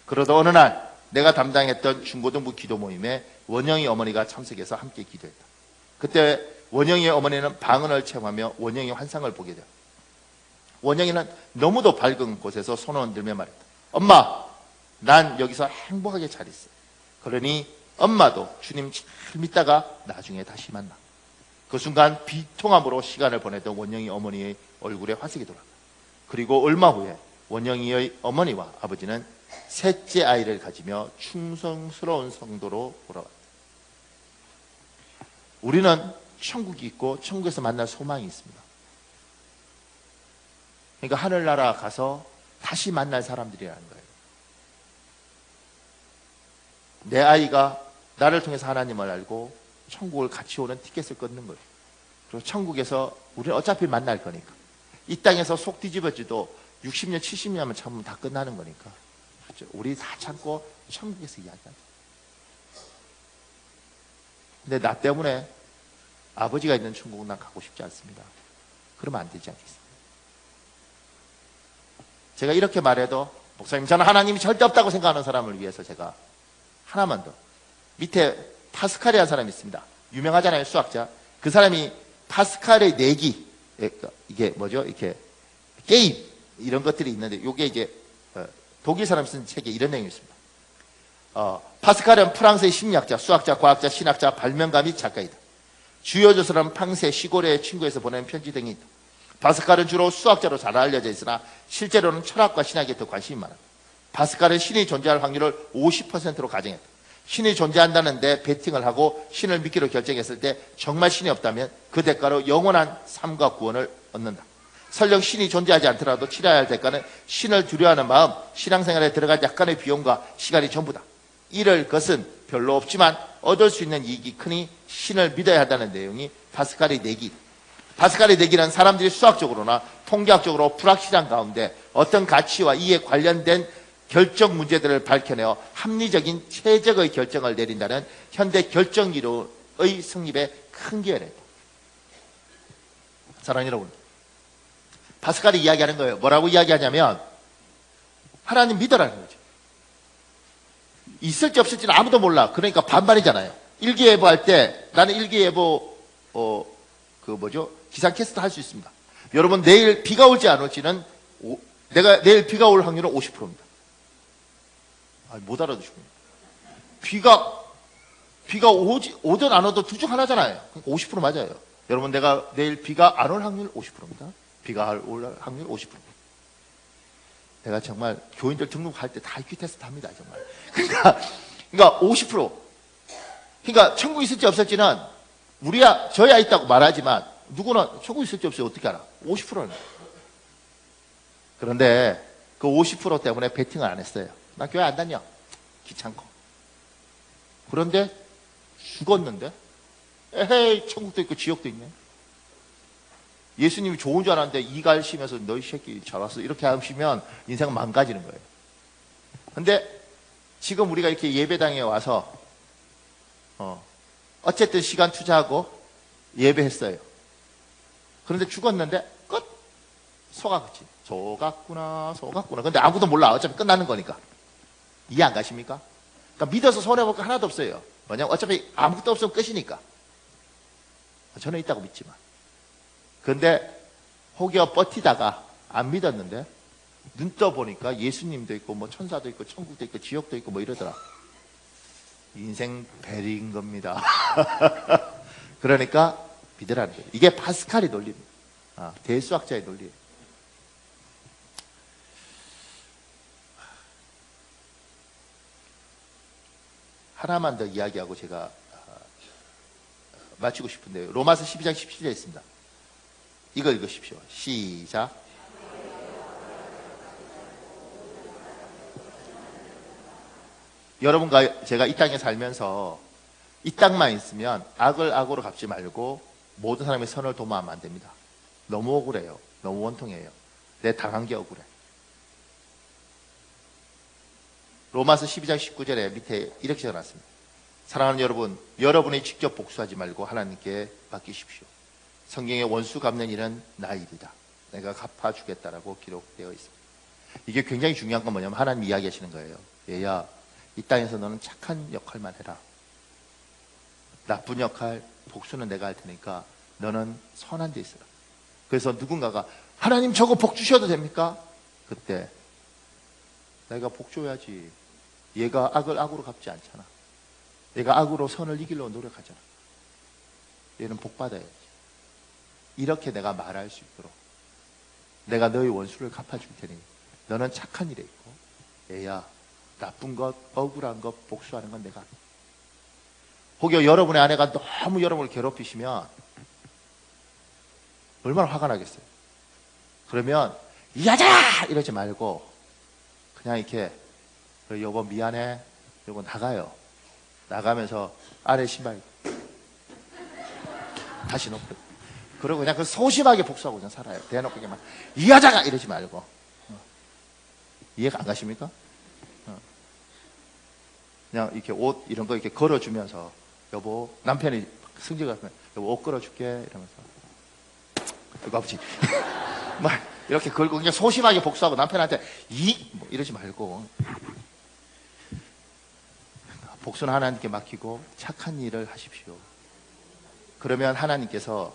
그러다 어느 날 내가 담당했던 중고등부 기도 모임에 원영이 어머니가 참석해서 함께 기도했다. 그때 원영이의 어머니는 방언을 체험하며 원영이의 환상을 보게 되었다. 원영이는 너무도 밝은 곳에서 손을 흔들며 말했다. 엄마, 난 여기서 행복하게 잘 있어. 그러니 엄마도 주님 잘 믿다가 나중에 다시 만나. 그 순간 비통함으로 시간을 보내던 원영이 어머니의 얼굴에 화색이 돌았다. 그리고 얼마 후에 원영이의 어머니와 아버지는 셋째 아이를 가지며 충성스러운 성도로 돌아왔다. 우리는 천국이 있고 천국에서 만날 소망이 있습니다. 그러니까 하늘나라 가서 다시 만날 사람들이라는 거예요. 내 아이가 나를 통해서 하나님을 알고 천국을 같이 오는 티켓을 끊는 거예요. 그리고 천국에서 우리는 어차피 만날 거니까. 이 땅에서 속 뒤집어지도 60년, 70년만 참으면 다 끝나는 거니까. 그렇죠? 우리 다 참고 천국에서 이야기하자. 근데 나 때문에 아버지가 있는 천국은 난 가고 싶지 않습니다. 그러면 안 되지 않겠습니까? 제가 이렇게 말해도 목사님 저는 하나님이 절대 없다고 생각하는 사람을 위해서 제가 하나만 더. 밑에 파스칼이라는 사람이 있습니다. 유명하잖아요, 수학자. 그 사람이 파스칼의 내기, 이게 뭐죠? 이렇게 게임 이런 것들이 있는데 이게 이제 독일 사람이 쓴 책에 이런 내용이 있습니다. 파스칼은 프랑스의 심리학자, 수학자, 과학자, 신학자, 발명가 및 작가이다. 주요 저서는 팡세, 시골의 친구에서 보낸 편지 등이 있다. 파스칼은 주로 수학자로 잘 알려져 있으나 실제로는 철학과 신학에 더 관심이 많아. 파스칼은 신이 존재할 확률을 50%로 가정했다. 신이 존재한다는데 베팅을 하고 신을 믿기로 결정했을 때 정말 신이 없다면 그 대가로 영원한 삶과 구원을 얻는다. 설령 신이 존재하지 않더라도 치러야 할 대가는 신을 두려워하는 마음, 신앙생활에 들어갈 약간의 비용과 시간이 전부다. 이럴 것은 별로 없지만 얻을 수 있는 이익이 크니 신을 믿어야 한다는 내용이 파스칼의 내기. 파스칼의 내기는 사람들이 수학적으로나 통계학적으로 불확실한 가운데 어떤 가치와 이에 관련된 결정 문제들을 밝혀내어 합리적인 최적의 결정을 내린다는 현대 결정 이론의 성립에 큰 기여를 했다. 사랑하는 여러분, 파스칼이 이야기하는 거예요. 뭐라고 이야기하냐면 하나님 믿어라는 거죠. 있을지 없을지는 아무도 몰라. 그러니까 반반이잖아요. 일기예보 할 때 나는 일기예보 기상캐스터 할 수 있습니다. 여러분 내일 비가 올지 안 올지는 내가 내일 비가 올 확률은 50%입니다. 못 알아두시군요. 비가 오든 안 오든 둘 중 하나잖아요. 50% 맞아요. 여러분 내가 내일 비가 안 올 확률 50%입니다. 비가 올 확률 50%입니다. 내가 정말 교인들 등록할 때 다 IQ 테스트 합니다. 정말. 그러니까 50%. 그러니까 천국이 있을지 없을지는 저야 있다고 말하지만 누구나 초고 있을지 없을지 어떻게 알아? 50%는. 그런데 그 50% 때문에 베팅을 안 했어요. 나 교회 안 다녀. 귀찮고. 그런데 죽었는데? 에헤이, 천국도 있고 지옥도 있네. 예수님이 좋은 줄 알았는데 이갈시면서 너희 새끼 잘 왔어. 이렇게 하시면 인생은 망가지는 거예요. 근데 지금 우리가 이렇게 예배당에 와서 어쨌든 시간 투자하고 예배했어요. 그런데 죽었는데 끝. 속았지. 속았구나. 근데 아무도 몰라. 어차피 끝나는 거니까. 이해 안 가십니까? 그러니까 믿어서 손해볼 거 하나도 없어요. 뭐냐면 어차피 아무것도 없으면 끝이니까. 저는 있다고 믿지만. 그런데 혹여 버티다가 안 믿었는데 눈 떠보니까 예수님도 있고 뭐 천사도 있고 천국도 있고 지옥도 있고 뭐 이러더라. 인생 베리인 겁니다. 그러니까 믿으라는 거예요. 이게 파스칼의 논리입니다. 대수학자의 논리예요. 하나만 더 이야기하고 제가 마치고 싶은데요. 로마서 12장 17절에 있습니다. 이거 읽으십시오. 시작. 여러분과 제가 이 땅에 살면서 이 땅만 있으면 악을 악으로 갚지 말고 모든 사람의 선을 도모하면 안 됩니다. 너무 억울해요. 너무 원통해요. 내 당한 게 억울해. 로마서 12장 19절에 밑에 이렇게 적어놨습니다. 사랑하는 여러분, 여러분이 직접 복수하지 말고 하나님께 맡기십시오. 성경에 원수 갚는 일은 나의 일이다. 내가 갚아주겠다라고 기록되어 있습니다. 이게 굉장히 중요한 건 뭐냐면 하나님 이야기하시는 거예요. 얘야, 이 땅에서 너는 착한 역할만 해라. 나쁜 역할, 복수는 내가 할 테니까 너는 선한 데 있어라. 그래서 누군가가 하나님 저거 복 주셔도 됩니까? 그때 내가 복 줘야지. 얘가 악을 악으로 갚지 않잖아. 얘가 악으로 선을 이기려고 노력하잖아. 얘는 복 받아야지. 이렇게 내가 말할 수 있도록 내가 너의 원수를 갚아줄 테니 너는 착한 일에 있고 얘야 나쁜 것, 억울한 것, 복수하는 건 내가. 혹여 여러분의 아내가 너무 여러분을 괴롭히시면 얼마나 화가 나겠어요. 그러면 야자! 이러지 말고 그냥 이렇게 여보 미안해. 여보 나가요. 나가면서 아래 신발 다시 놓고 그러고 그냥 그 소심하게 복수하고 그냥 살아요. 대놓고 그냥 막 이 여자가 이러지 말고. 이해가 안 가십니까? 그냥 이렇게 옷 이런 거 이렇게 걸어주면서 여보 남편이 승질 같으면 여보 옷 걸어줄게 이러면서 이거 아버지 막 이렇게 걸고 그냥 소심하게 복수하고 남편한테 뭐 이러지 말고 복수는 하나님께 맡기고 착한 일을 하십시오. 그러면 하나님께서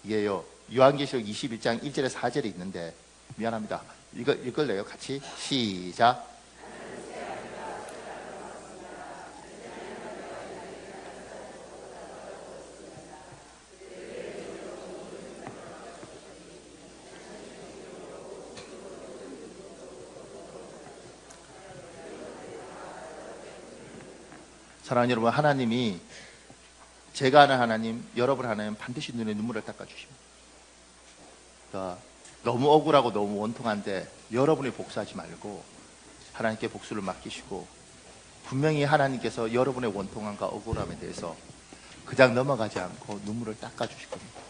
이게요 요한계시록 21장 1절에 4절에 있는데 미안합니다. 이거 읽을래요? 같이 시작. 사랑하는 여러분, 하나님이 제가 아는 하나님, 여러분 하나님 반드시 눈에 눈물을 닦아주십니다. 그러니까 너무 억울하고 너무 원통한데 여러분이 복수하지 말고 하나님께 복수를 맡기시고 분명히 하나님께서 여러분의 원통함과 억울함에 대해서 그냥 넘어가지 않고 눈물을 닦아주실 겁니다.